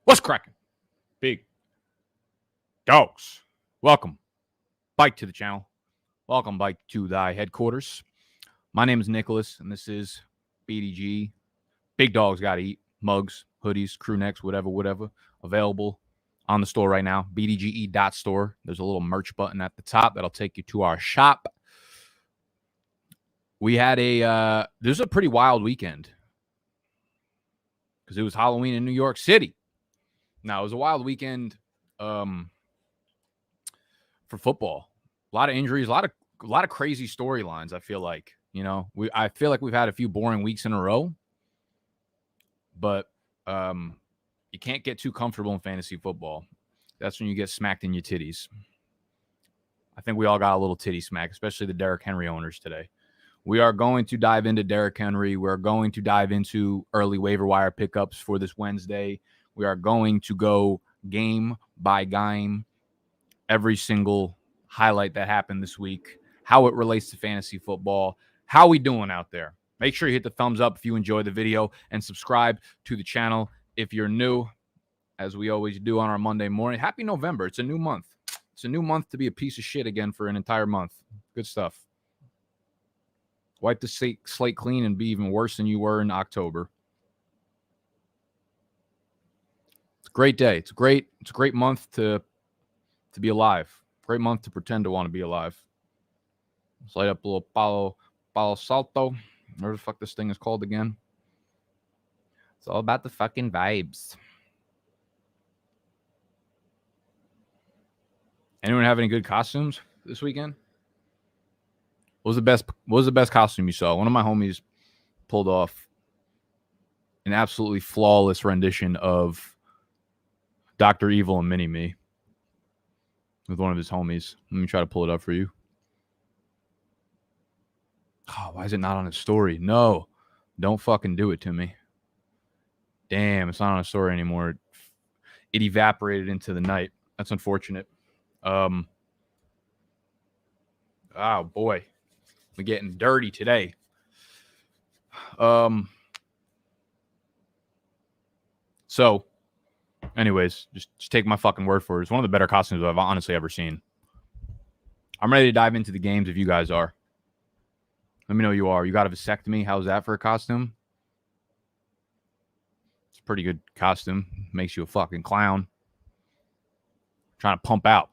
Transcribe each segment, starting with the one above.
What's cracking? Big dogs. Welcome, Bike to the channel. Welcome, Bike to thy headquarters. My name is Nicholas, and this is BDGE. Big dogs gotta eat. Mugs, hoodies, crew necks, whatever. Available on the store right now. BDGE.store. There's a little merch button at the top that'll take you to our shop. We had this was a pretty wild weekend because it was Halloween in New York City. Now, it was a wild weekend for football. A lot of injuries, a lot of crazy storylines, I feel like. I feel like we've had a few boring weeks in a row, but you can't get too comfortable in fantasy football. That's when you get smacked in your titties. I think we all got a little titty smack, especially the Derrick Henry owners today. We are going to dive into Derrick Henry. We're going to dive into early waiver wire pickups for this Wednesday. We are going to go game by game, every single highlight that happened this week, how it relates to fantasy football. How we doing out there? Make sure you hit the thumbs up if you enjoyed the video and subscribe to the channel if you're new, as we always do on our Monday morning. Happy November. It's a new month. It's a new month to be a piece of shit again for an entire month. Good stuff. Wipe the slate clean and be even worse than you were in October. It's a great day. It's a great month to be alive. Great month to pretend to want to be alive. Let's light up a little Palo Salto. Whatever the fuck this thing is called again. It's all about the fucking vibes. Anyone have any good costumes this weekend? What was the best costume you saw? One of my homies pulled off an absolutely flawless rendition of Dr. Evil and Mini-Me with one of his homies. Let me try to pull it up for you. Oh, why is it not on his story? No, don't fucking do it to me. Damn, it's not on a story anymore. It evaporated into the night. That's unfortunate. Oh, boy. We're getting dirty today. So, anyways, just take my fucking word for it. It's one of the better costumes I've honestly ever seen. I'm ready to dive into the games if you guys are. Let me know you are. You got a vasectomy. How's that for a costume? It's a pretty good costume. Makes you a fucking clown. Trying to pump out.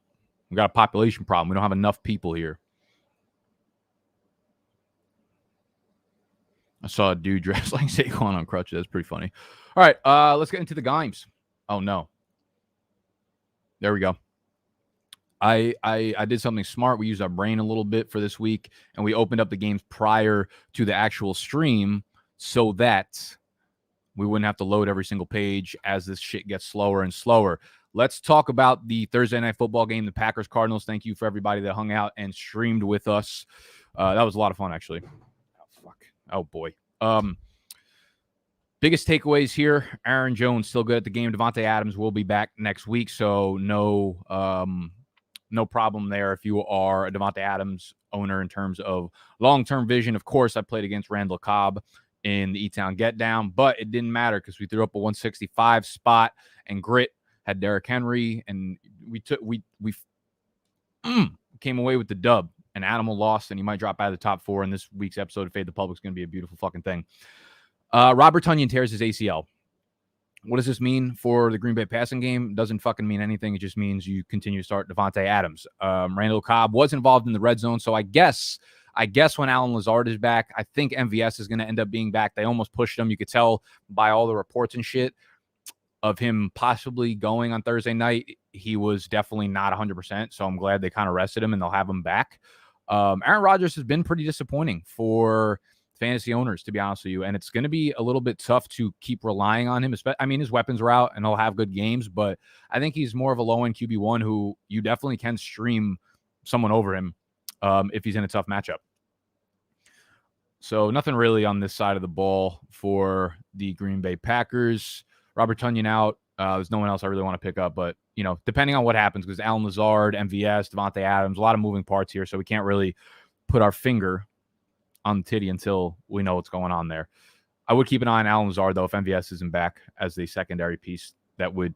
We got a population problem. We don't have enough people here. I saw a dude dressed like Saquon on crutches. That's pretty funny. All right, let's get into the games. Oh, no. There we go. I did something smart. We used our brain a little bit for this week, and we opened up the games prior to the actual stream so that we wouldn't have to load every single page as this shit gets slower and slower. Let's talk about the Thursday night football game, the Packers Cardinals. Thank you for everybody that hung out and streamed with us. That was a lot of fun, actually. Oh, fuck. Oh, boy. Biggest takeaways here. Aaron Jones still good at the game. Devontae Adams will be back next week, so no problem there if you are a Devontae Adams owner in terms of long-term vision. Of course, I played against Randall Cobb in the E-Town Get Down, but it didn't matter because we threw up a 165 spot, and Grit had Derrick Henry, and we came away with the dub. An animal lost, and he might drop out of the top 4 in this week's episode of Fade the Public. Is going to be a beautiful fucking thing. Robert Tonyan tears his ACL. What does this mean for the Green Bay passing game? Doesn't fucking mean anything. It just means you continue to start Devontae Adams. Randall Cobb was involved in the red zone, so I guess when Allen Lazard is back, I think MVS is going to end up being back. They almost pushed him. You could tell by all the reports and shit of him possibly going on Thursday night. He was definitely not 100%, so I'm glad they kind of rested him, and they'll have him back. Aaron Rodgers has been pretty disappointing for fantasy owners, to be honest with you, and it's going to be a little bit tough to keep relying on him. I mean, his weapons are out, and he'll have good games, but I think he's more of a low-end QB1 who you definitely can stream someone over him if he's in a tough matchup. So nothing really on this side of the ball for the Green Bay Packers. Robert Tonyan out. There's no one else I really want to pick up, but depending on what happens, because Allen Lazard, MVS, Devontae Adams, a lot of moving parts here, so we can't really put our finger on the titty until we know what's going on there. I would keep an eye on Allen Lazard, though, if MVS isn't back as the secondary piece. That would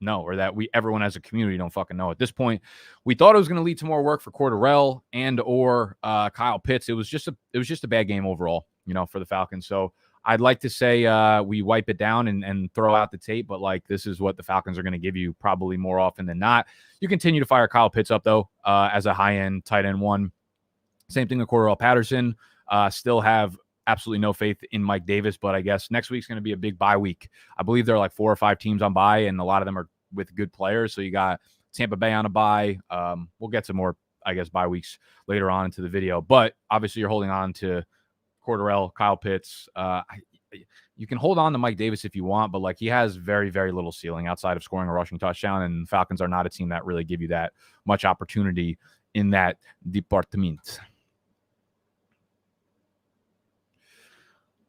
know, or that everyone as a community don't fucking know. At this point, we thought it was going to lead to more work for Cordarrelle and or Kyle Pitts. It was just a bad game overall, for the Falcons. So I'd like to say we wipe it down and throw out the tape, but like this is what the Falcons are going to give you probably more often than not. You continue to fire Kyle Pitts up though as a high-end tight end one. Same thing with Cordarrelle Patterson. Still have absolutely no faith in Mike Davis, but I guess next week's going to be a big bye week. I believe there are like 4 or 5 teams on bye, and a lot of them are with good players. So you got Tampa Bay on a bye. We'll get some more, I guess, bye weeks later on into the video. But obviously you're holding on to Cordarrelle, Kyle Pitts. You can hold on to Mike Davis if you want, but like he has very, very little ceiling outside of scoring a rushing touchdown, and Falcons are not a team that really give you that much opportunity in that department.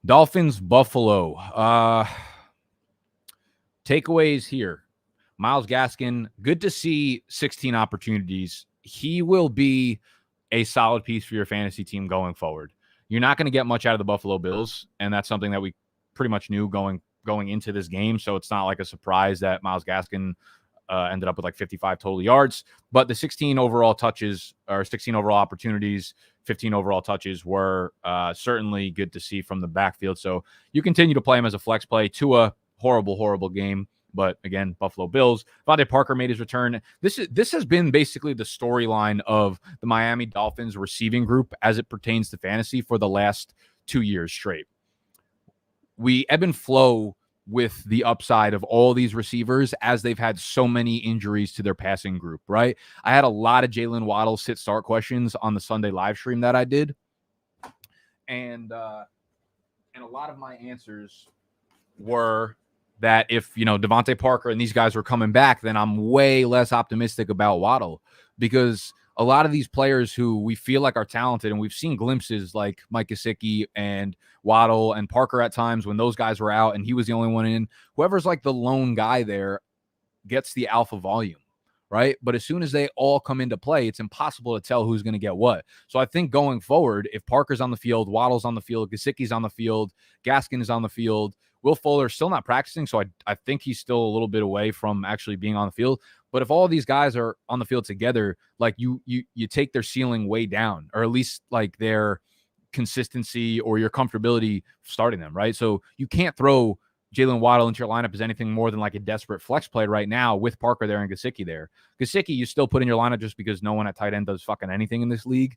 Dolphins, Buffalo. Takeaways here. Myles Gaskin, good to see 16 opportunities. He will be a solid piece for your fantasy team going forward. You're not going to get much out of the Buffalo Bills, and that's something that we pretty much knew going into this game, so it's not like a surprise that Myles Gaskin ended up with like 55 total yards. But the 16 overall touches, or 16 overall opportunities, 15 overall touches were certainly good to see from the backfield. So you continue to play him as a flex play. To a horrible game. But again, Buffalo Bills. Vontae Parker made his return. This has been basically the storyline of the Miami Dolphins receiving group as it pertains to fantasy for the last 2 years straight. We ebb and flow with the upside of all these receivers as they've had so many injuries to their passing group, right? I had a lot of Jalen Waddle sit-start questions on the Sunday live stream that I did. And a lot of my answers were that if, Devontae Parker and these guys were coming back, then I'm way less optimistic about Waddle, because a lot of these players who we feel like are talented, and we've seen glimpses like Mike Gesicki and Waddle and Parker at times when those guys were out and he was the only one in, whoever's like the lone guy there gets the alpha volume, right? But as soon as they all come into play, it's impossible to tell who's going to get what. So I think going forward, if Parker's on the field, Waddle's on the field, Gesicki's on the field, Gaskin is on the field, Will Fuller's still not practicing, so I think he's still a little bit away from actually being on the field. But if all of these guys are on the field together, like you take their ceiling way down, or at least like their consistency or your comfortability starting them, right? So you can't throw Jalen Waddle into your lineup as anything more than like a desperate flex play right now with Parker there and Gesicki there. Gesicki, you still put in your lineup just because no one at tight end does fucking anything in this league.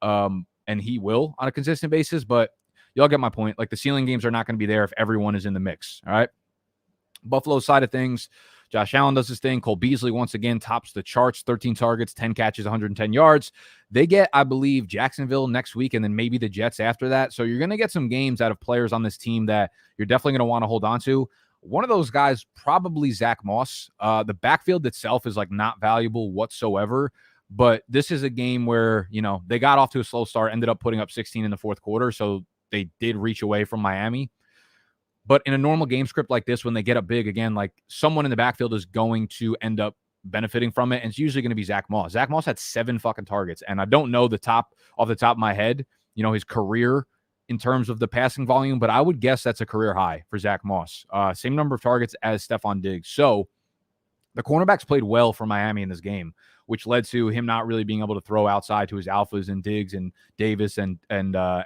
And he will on a consistent basis, but y'all get my point. Like the ceiling games are not going to be there if everyone is in the mix. All right. Buffalo side of things, Josh Allen does his thing. Cole Beasley once again tops the charts, 13 targets, 10 catches, 110 yards. They get, I believe, Jacksonville next week and then maybe the Jets after that. So you're going to get some games out of players on this team that you're definitely going to want to hold on to. One of those guys, probably Zach Moss. The backfield itself is like not valuable whatsoever. But this is a game where, they got off to a slow start, ended up putting up 16 in the fourth quarter. So they did reach away from Miami. But in a normal game script like this, when they get up big, again, like someone in the backfield is going to end up benefiting from it. And it's usually going to be Zach Moss. Zach Moss had 7 fucking targets. And I don't know off the top of my head, his career in terms of the passing volume, but I would guess that's a career high for Zach Moss. Same number of targets as Stephon Diggs. So the cornerbacks played well for Miami in this game, which led to him not really being able to throw outside to his alphas and Diggs and Davis and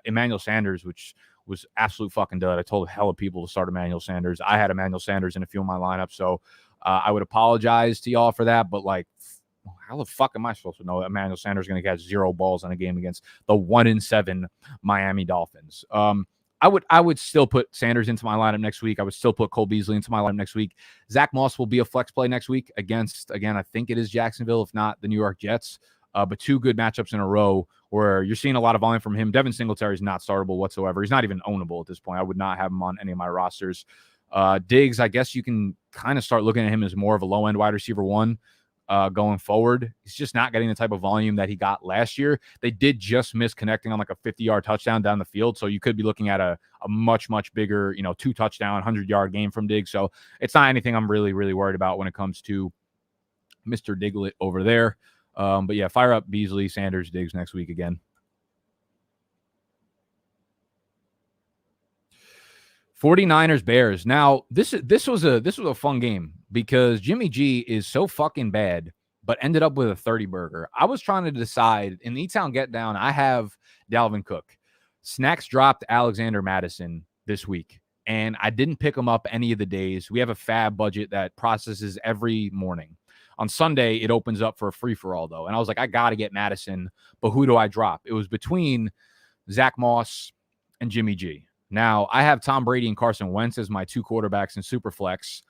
Emmanuel Sanders, which was absolute fucking dud. I told hella people to start Emmanuel Sanders. I had Emmanuel Sanders in a few of my lineups, so I would apologize to y'all for that. But like, how the fuck am I supposed to know Emmanuel Sanders is going to catch 0 balls in a game against the 1-7 Miami Dolphins? I would still put Sanders into my lineup next week. I would still put Cole Beasley into my lineup next week. Zach Moss will be a flex play next week against, again, I think it is Jacksonville, if not the New York Jets. But 2 good matchups in a row where you're seeing a lot of volume from him. Devin Singletary is not startable whatsoever. He's not even ownable at this point. I would not have him on any of my rosters. Diggs, I guess you can kind of start looking at him as more of a low-end wide receiver 1 going forward. He's just not getting the type of volume that he got last year. They did just miss connecting on like a 50-yard touchdown down the field, so you could be looking at a much, much bigger, 2-touchdown, 100-yard game from Diggs. So it's not anything I'm really, really worried about when it comes to Mr. Diglett over there. But yeah, fire up Beasley, Sanders, Diggs next week again. 49ers Bears. Now, this was a fun game because Jimmy G is so fucking bad, but ended up with a 30 burger. I was trying to decide in the E-Town Get Down. I have Dalvin Cook. Snacks dropped Alexander Madison this week, and I didn't pick him up any of the days. We have a fab budget that processes every morning. On Sunday, it opens up for a free-for-all, though. And I was like, I got to get Madison, but who do I drop? It was between Zach Moss and Jimmy G. Now, I have Tom Brady and Carson Wentz as my two quarterbacks in Superflex,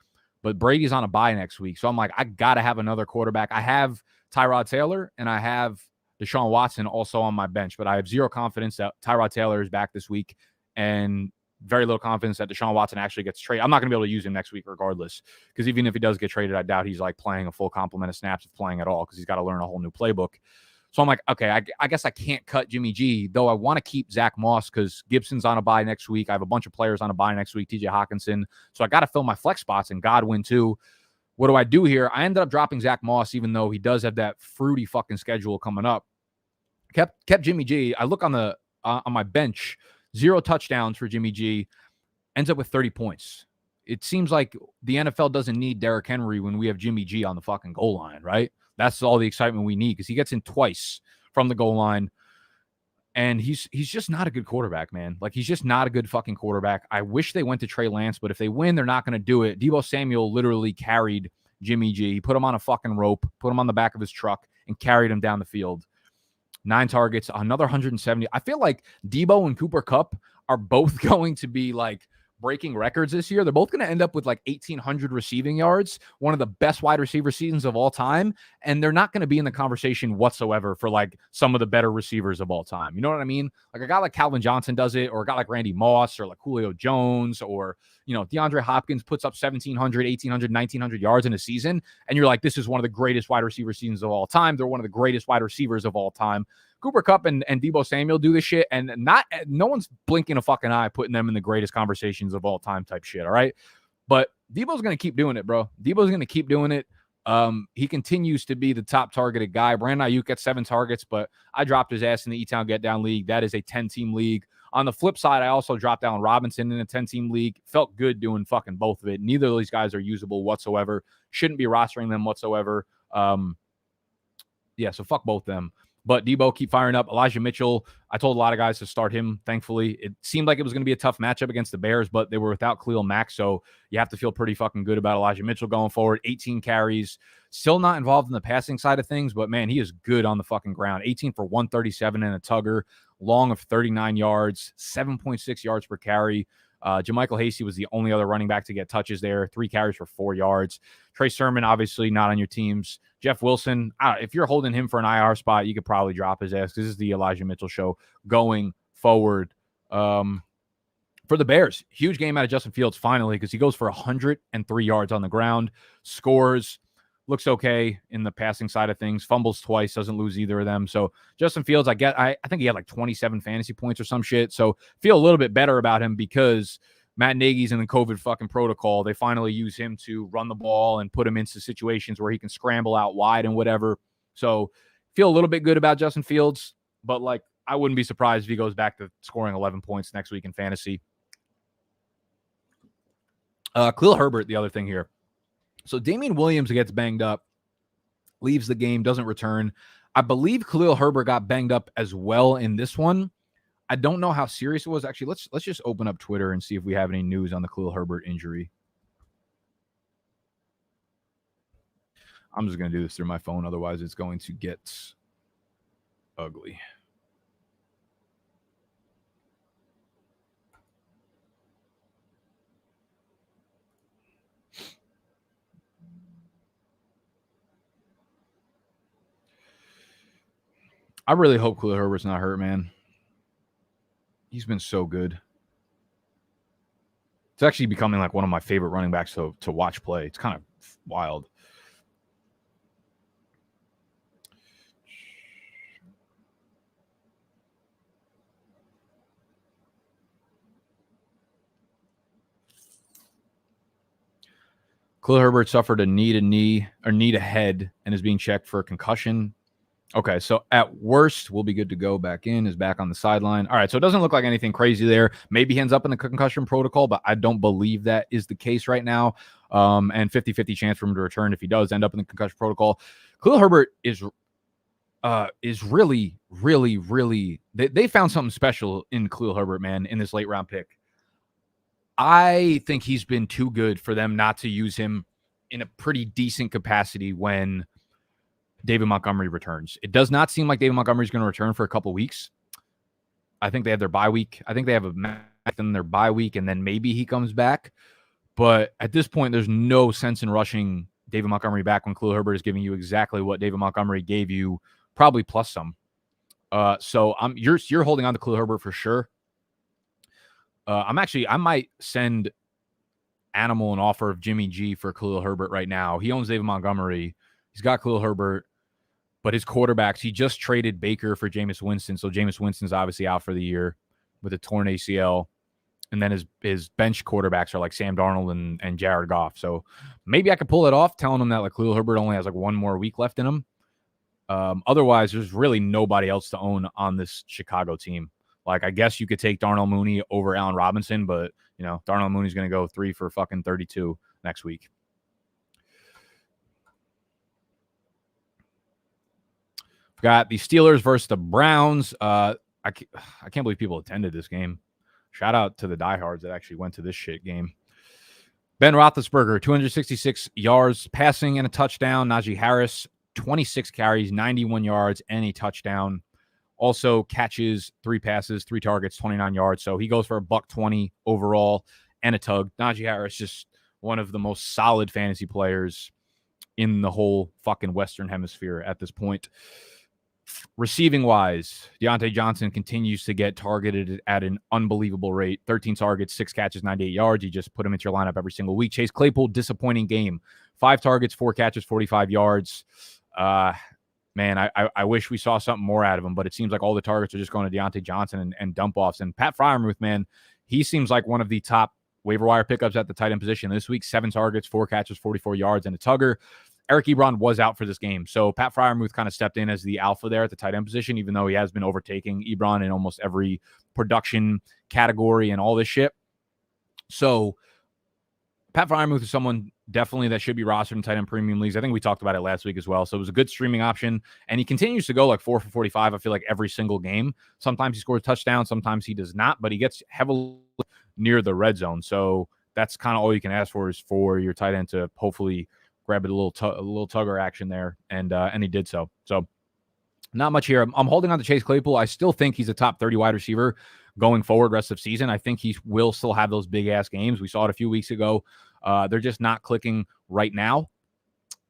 but Brady's on a bye next week. So I'm like, I got to have another quarterback. I have Tyrod Taylor, and I have Deshaun Watson also on my bench, but I have zero confidence that Tyrod Taylor is back this week, and very little confidence that Deshaun Watson actually gets traded. I'm not going to be able to use him next week regardless, because even if he does get traded, I doubt he's like playing a full complement of snaps of playing at all, because he's got to learn a whole new playbook. So I'm like, okay, I guess I can't cut Jimmy G, though I want to keep Zach Moss because Gibson's on a bye next week. I have a bunch of players on a bye next week, TJ Hawkinson. So I got to fill my flex spots, and Godwin too. What do I do here? I ended up dropping Zach Moss, even though he does have that fruity fucking schedule coming up. Kept Jimmy G. I look on my bench, 0 touchdowns for Jimmy G. Ends up with 30 points. It seems like the NFL doesn't need Derrick Henry when we have Jimmy G on the fucking goal line, right? That's all the excitement we need because he gets in twice from the goal line. And he's just not a good quarterback, man. Like, he's just not a good fucking quarterback. I wish they went to Trey Lance, but if they win, they're not going to do it. Deebo Samuel literally carried Jimmy G. He put him on a fucking rope, put him on the back of his truck, and carried him down the field. 9 targets, another 170. I feel like Deebo and Cooper Kupp are both going to be like breaking records this year. They're both going to end up with like 1,800 receiving yards, one of the best wide receiver seasons of all time. And they're not going to be in the conversation whatsoever for like some of the better receivers of all time. You know what I mean? Like a guy like Calvin Johnson does it, or a guy like Randy Moss, or like Julio Jones, or, you know, DeAndre Hopkins puts up 1,700, 1,800, 1,900 yards in a season. And you're like, this is one of the greatest wide receiver seasons of all time. They're one of the greatest wide receivers of all time. Cooper Kupp and Deebo Samuel do this shit, and no one's blinking a fucking eye putting them in the greatest conversations of all time type shit, all right? But Deebo's going to keep doing it, bro. Deebo's going to keep doing it. He continues to be the top targeted guy. Brandon Ayuk gets 7 targets, but I dropped his ass in the E-Town Get Down League. That is a 10-team league. On the flip side, I also dropped Allen Robinson in a 10-team league. Felt good doing fucking both of it. Neither of these guys are usable whatsoever. Shouldn't be rostering them whatsoever. Yeah, so fuck both them. But Deebo, keep firing up. Elijah Mitchell, I told a lot of guys to start him, thankfully. It seemed like it was going to be a tough matchup against the Bears, but they were without Khalil Mack, so you have to feel pretty fucking good about Elijah Mitchell going forward. 18 carries. Still not involved in the passing side of things, but, man, he is good on the fucking ground. 18 for 137 and a tugger, long of 39 yards, 7.6 yards per carry. JaMychal Hasty was the only other running back to get touches there. 3 carries for 4 yards. Trey Sermon, obviously not on your teams. Jeff Wilson, if you're holding him for an IR spot, you could probably drop his ass. This is the Elijah Mitchell show going forward. For the Bears, huge game out of Justin Fields finally, because he goes for 103 yards on the ground, scores, looks okay in the passing side of things, fumbles twice, doesn't lose either of them. So Justin Fields, I think he had like 27 fantasy points or some shit. So feel a little bit better about him because Matt Nagy's in the COVID fucking protocol. They finally use him to run the ball and put him into situations where he can scramble out wide and whatever. So feel a little bit good about Justin Fields, but like I wouldn't be surprised if he goes back to scoring 11 points next week in fantasy. Khalil Herbert, the other thing here. So Damian Williams gets banged up, leaves the game, doesn't return. I believe Khalil Herbert got banged up as well in this one. I don't know how serious it was. Actually, let's just open up Twitter and see if we have any news on the Khalil Herbert injury. I'm just going to do this through my phone. Otherwise, it's going to get ugly. I really hope Khalil Herbert's not hurt, man. He's been so good. It's actually becoming like one of my favorite running backs to watch play. It's kind of wild. Khalil Herbert suffered a knee to head and is being checked for a concussion. Okay, so at worst, we'll be good to go. Back in, is back on the sideline. All right, so it doesn't look like anything crazy there. Maybe he ends up in the concussion protocol, but I don't believe that is the case right now. And 50-50 chance for him to return if he does end up in the concussion protocol. Khalil Herbert is really, really, really. They found something special in Khalil Herbert, man, in this late round pick. I think he's been too good for them not to use him in a pretty decent capacity when David Montgomery returns. It does not seem like David Montgomery is going to return for a couple weeks. I think they have their bye week. I think they have a match in their bye week, and then maybe he comes back. But at this point, there's no sense in rushing David Montgomery back when Khalil Herbert is giving you exactly what David Montgomery gave you, probably plus some. So you're holding on to Khalil Herbert for sure. I might send Animal an offer of Jimmy G for Khalil Herbert right now. He owns David Montgomery. He's got Khalil Herbert. But his quarterbacks, he just traded Baker for Jameis Winston. So Jameis Winston's obviously out for the year with a torn ACL. And then his bench quarterbacks are like Sam Darnold and Jared Goff. So maybe I could pull it off, telling him that like Khalil Herbert only has like one more week left in him. Otherwise, there's really nobody else to own on this Chicago team. Like, I guess you could take Darnell Mooney over Allen Robinson, but, you know, Darnell Mooney's going to go 3 for fucking 32 next week. Got the Steelers versus the Browns. I can't believe people attended this game. Shout out to the diehards that actually went to this shit game. Ben Roethlisberger, 266 yards passing and a touchdown. Najee Harris, 26 carries, 91 yards, and a touchdown. Also catches 3 passes, 3 targets, 29 yards. So he goes for a $120 overall and a tug. Najee Harris, just one of the most solid fantasy players in the whole fucking Western Hemisphere at this point. Receiving wise, Deontay Johnson continues to get targeted at an unbelievable rate. 13 targets, 6 catches, 98 yards. You just put him into your lineup every single week. Chase Claypool, disappointing game. 5 targets, 4 catches, 45 yards. Man, I wish we saw something more out of him, but it seems like all the targets are just going to Deontay Johnson and dump offs. And Pat Freiermuth, man, he seems like one of the top waiver wire pickups at the tight end position this week. 7 targets, 4 catches, 44 yards, and a tugger. Eric Ebron was out for this game, so Pat Freiermuth kind of stepped in as the alpha there at the tight end position, even though he has been overtaking Ebron in almost every production category and all this shit. So Pat Freiermuth is someone definitely that should be rostered in tight end premium leagues. I think we talked about it last week as well. So it was a good streaming option, and he continues to go like 4 for 45, I feel like, every single game. Sometimes he scores a touchdown, sometimes he does not, but he gets heavily near the red zone. So that's kind of all you can ask for, is for your tight end to hopefully grab a little tugger action there, and he did so. So not much here. I'm holding on to Chase Claypool. I still think he's a top 30 wide receiver going forward rest of season. I think he will still have those big-ass games. We saw it a few weeks ago. They're just not clicking right now.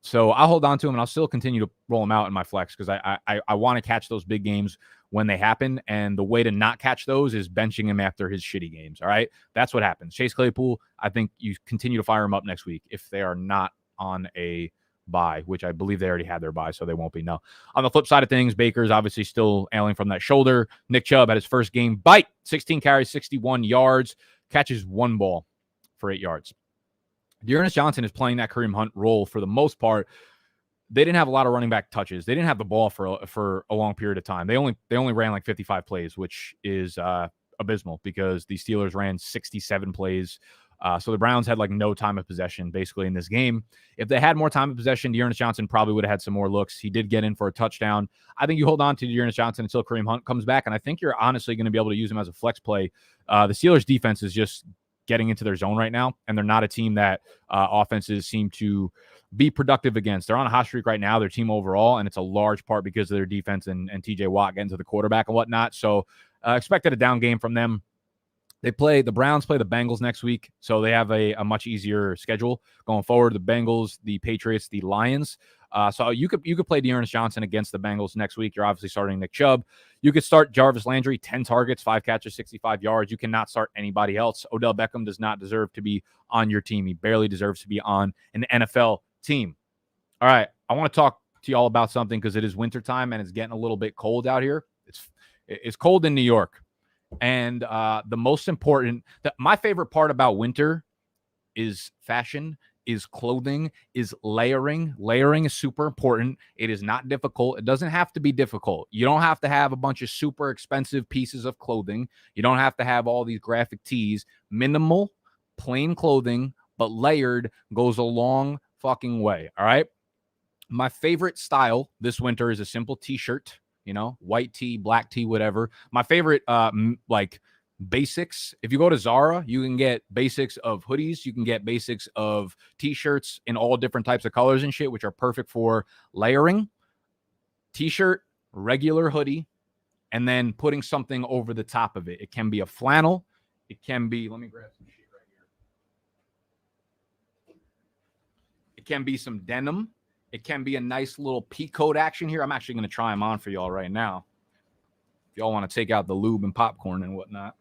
So I'll hold on to him, and I'll still continue to roll him out in my flex because I want to catch those big games when they happen, and the way to not catch those is benching him after his shitty games, all right? That's what happens. Chase Claypool, I think you continue to fire him up next week if they are not on a bye, which I believe they already had their bye, so they won't be. No. On the flip side of things, Baker's obviously still ailing from that shoulder. Nick Chubb had his first game bite, 16 carries, 61 yards, catches 1 ball for 8 yards. Dearness Johnson is playing that Kareem Hunt role for the most part. They didn't have a lot of running back touches. They didn't have the ball for a long period of time. They only ran like 55 plays, which is abysmal because the Steelers ran 67 plays. So the Browns had like no time of possession basically in this game. If they had more time of possession, Dearness Johnson probably would have had some more looks. He did get in for a touchdown. I think you hold on to Dearness Johnson until Kareem Hunt comes back, and I think you're honestly going to be able to use him as a flex play. The Steelers defense is just getting into their zone right now, and they're not a team that offenses seem to be productive against. They're on a hot streak right now, their team overall, and it's a large part because of their defense and TJ Watt getting to the quarterback and whatnot. So expected a down game from them. The Browns play the Bengals next week, so they have a much easier schedule going forward. The Bengals, the Patriots, the Lions. So you could play Dearness Johnson against the Bengals next week. You're obviously starting Nick Chubb. You could start Jarvis Landry, 10 targets, 5 catches, 65 yards. You cannot start anybody else. Odell Beckham does not deserve to be on your team. He barely deserves to be on an NFL team. All right, I want to talk to you all about something because it is wintertime and it's getting a little bit cold out here. It's cold in New York. And my favorite part about winter is fashion is clothing, is layering. Layering is super important. It is not difficult. It doesn't have to be difficult. You don't have to have a bunch of super expensive pieces of clothing. You don't have to have all these graphic tees. Minimal, plain clothing, but layered goes a long fucking way. All right. My favorite style this winter is a simple t-shirt, white tee, black tee, whatever. My favorite, basics. If you go to Zara, you can get basics of hoodies. You can get basics of t-shirts in all different types of colors and shit, which are perfect for layering. T-shirt, regular hoodie, and then putting something over the top of it. It can be a flannel. It can be, let me grab some shit right here. It can be some denim. It can be a nice little peacoat action here. I'm actually going to try them on for y'all right now. If y'all want to take out the lube and popcorn and whatnot.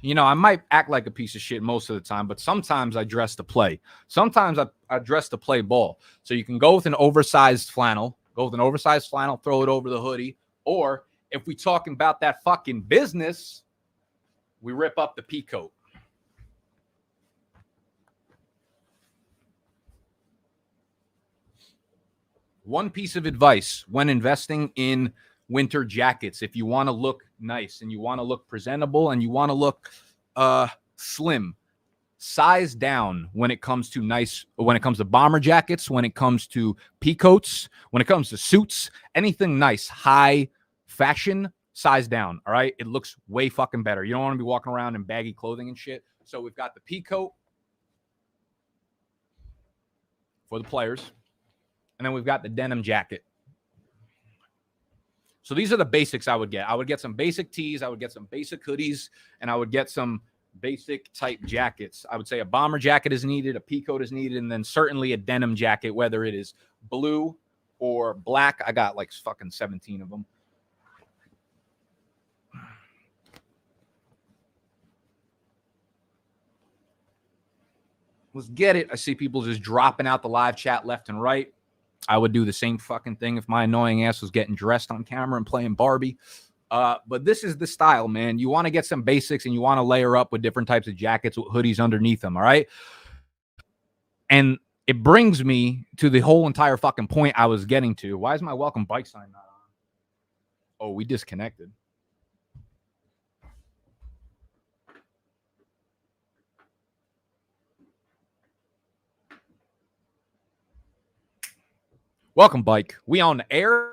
I might act like a piece of shit most of the time, but sometimes I dress to play. Sometimes I dress to play ball. So you can go with an oversized flannel, throw it over the hoodie. Or if we talking about that fucking business, we rip up the peacoat. One piece of advice when investing in winter jackets, if you want to look nice and you want to look presentable and you want to look slim, size down when it comes to bomber jackets, when it comes to peacoats, when it comes to suits, anything nice, high fashion, size down. All right. It looks way fucking better. You don't want to be walking around in baggy clothing and shit. So we've got the peacoat for the players. And then we've got the denim jacket. So these are the basics I would get. I would get some basic tees. I would get some basic hoodies. And I would get some basic type jackets. I would say a bomber jacket is needed. A peacoat is needed. And then certainly a denim jacket, whether it is blue or black. I got like fucking 17 of them. Let's get it. I see people just dropping out the live chat left and right. I would do the same fucking thing if my annoying ass was getting dressed on camera and playing Barbie. But this is the style, man. You want to get some basics and you want to layer up with different types of jackets with hoodies underneath them, all right? And it brings me to the whole entire fucking point I was getting to. Why is my welcome bike sign not on? Oh, we disconnected. Welcome, bike. We on the air.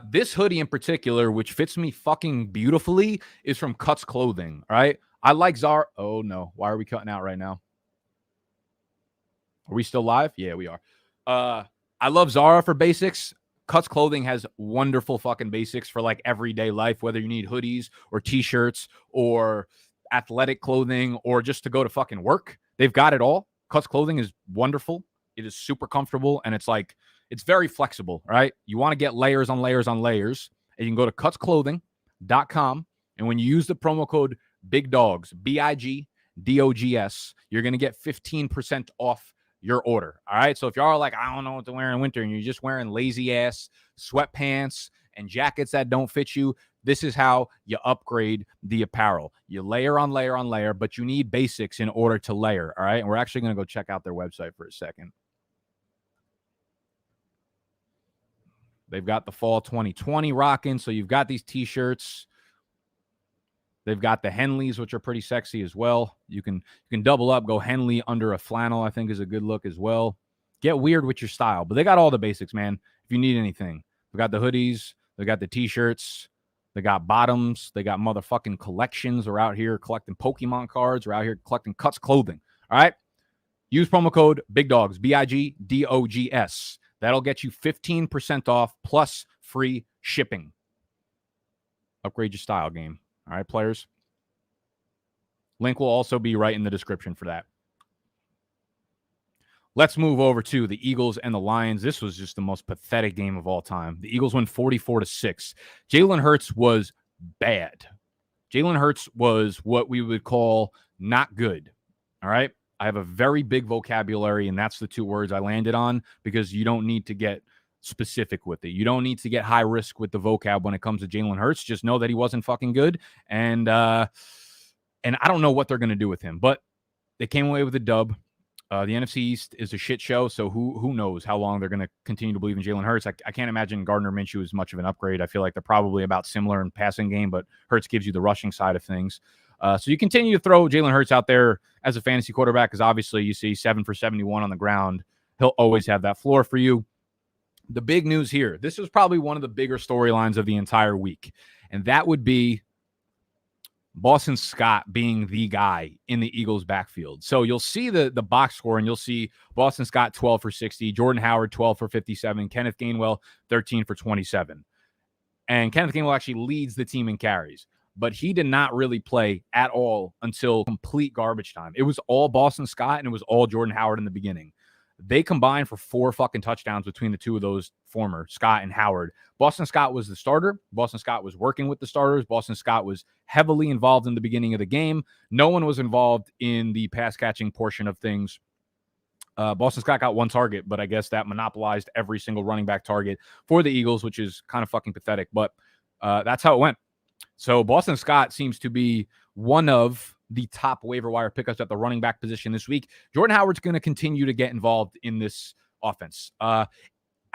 This hoodie in particular, which fits me fucking beautifully, is from Cuts Clothing. All right. I like Zara. Oh, no. Why are we cutting out right now? Are we still live? Yeah, we are. I love Zara for basics. Cuts Clothing has wonderful fucking basics for like everyday life, whether you need hoodies or t-shirts or athletic clothing or just to go to fucking work. They've got it all. Cuts Clothing is wonderful. It is super comfortable. And it's very flexible, right? You want to get layers on layers on layers, and you can go to cutsclothing.com, and when you use the promo code BIGDOGS, BIGDOGS, you're going to get 15% off your order, all right? So if y'all are like, I don't know what to wear in winter, and you're just wearing lazy-ass sweatpants and jackets that don't fit you, this is how you upgrade the apparel. You layer on layer on layer, but you need basics in order to layer, all right? And we're actually going to go check out their website for a second. They've got the fall 2020 rocking. So you've got these t-shirts. They've got the Henleys, which are pretty sexy as well. You can double up, go Henley under a flannel, I think is a good look as well. Get weird with your style. But they got all the basics, man, if you need anything. We got the hoodies. They got the t-shirts. They got bottoms. They got motherfucking collections. We're out here collecting Pokemon cards. We're out here collecting Cuts Clothing. All right? Use promo code BIGDOGS, BIGDOGS. That'll get you 15% off plus free shipping. Upgrade your style game. All right, players? Link will also be right in the description for that. Let's move over to the Eagles and the Lions. This was just the most pathetic game of all time. The Eagles win 44-6. Jalen Hurts was bad. Jalen Hurts was what we would call not good. All right? I have a very big vocabulary, and that's the two words I landed on because you don't need to get specific with it. You don't need to get high risk with the vocab when it comes to Jalen Hurts. Just know that he wasn't fucking good, and I don't know what they're going to do with him, but they came away with a dub. The NFC East is a shit show, so who knows how long they're going to continue to believe in Jalen Hurts. I can't imagine Gardner Minshew is much of an upgrade. I feel like they're probably about similar in passing game, but Hurts gives you the rushing side of things. So you continue to throw Jalen Hurts out there as a fantasy quarterback, because obviously you see 7 for 71 on the ground. He'll always have that floor for you. The big news here, this is probably one of the bigger storylines of the entire week, and that would be Boston Scott being the guy in the Eagles' backfield. So you'll see the box score, and you'll see Boston Scott 12 for 60, Jordan Howard 12 for 57, Kenneth Gainwell 13 for 27. And Kenneth Gainwell actually leads the team in carries, but he did not really play at all until complete garbage time. It was all Boston Scott, and it was all Jordan Howard in the beginning. They combined for 4 fucking touchdowns between the two of those former, Scott and Howard. Boston Scott was the starter. Boston Scott was working with the starters. Boston Scott was heavily involved in the beginning of the game. No one was involved in the pass catching portion of things. Boston Scott got 1 target, but I guess that monopolized every single running back target for the Eagles, which is kind of fucking pathetic, but that's how it went. So Boston Scott seems to be one of the top waiver wire pickups at the running back position this week. Jordan Howard's going to continue to get involved in this offense. I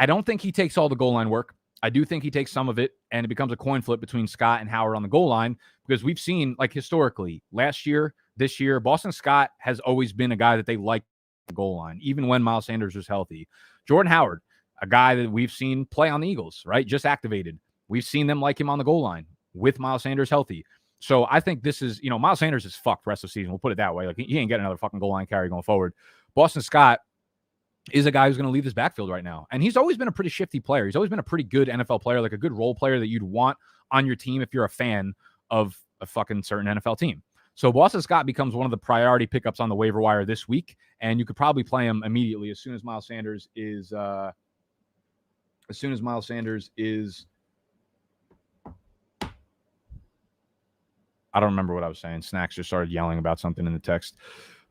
don't think he takes all the goal line work. I do think he takes some of it, and it becomes a coin flip between Scott and Howard on the goal line, because we've seen, like, historically, last year, this year, Boston Scott has always been a guy that they like the goal line, even when Miles Sanders was healthy. Jordan Howard, a guy that we've seen play on the Eagles, right? Just activated. We've seen them like him on the goal line with Miles Sanders healthy. So I think this is, Miles Sanders is fucked rest of the season. We'll put it that way. Like, he ain't getting another fucking goal line carry going forward. Boston Scott is a guy who's going to leave this backfield right now. And he's always been a pretty shifty player. He's always been a pretty good NFL player, like a good role player that you'd want on your team if you're a fan of a fucking certain NFL team. So Boston Scott becomes one of the priority pickups on the waiver wire this week, and you could probably play him immediately as soon as Miles Sanders is I don't remember what I was saying. Snacks just started yelling about something in the text.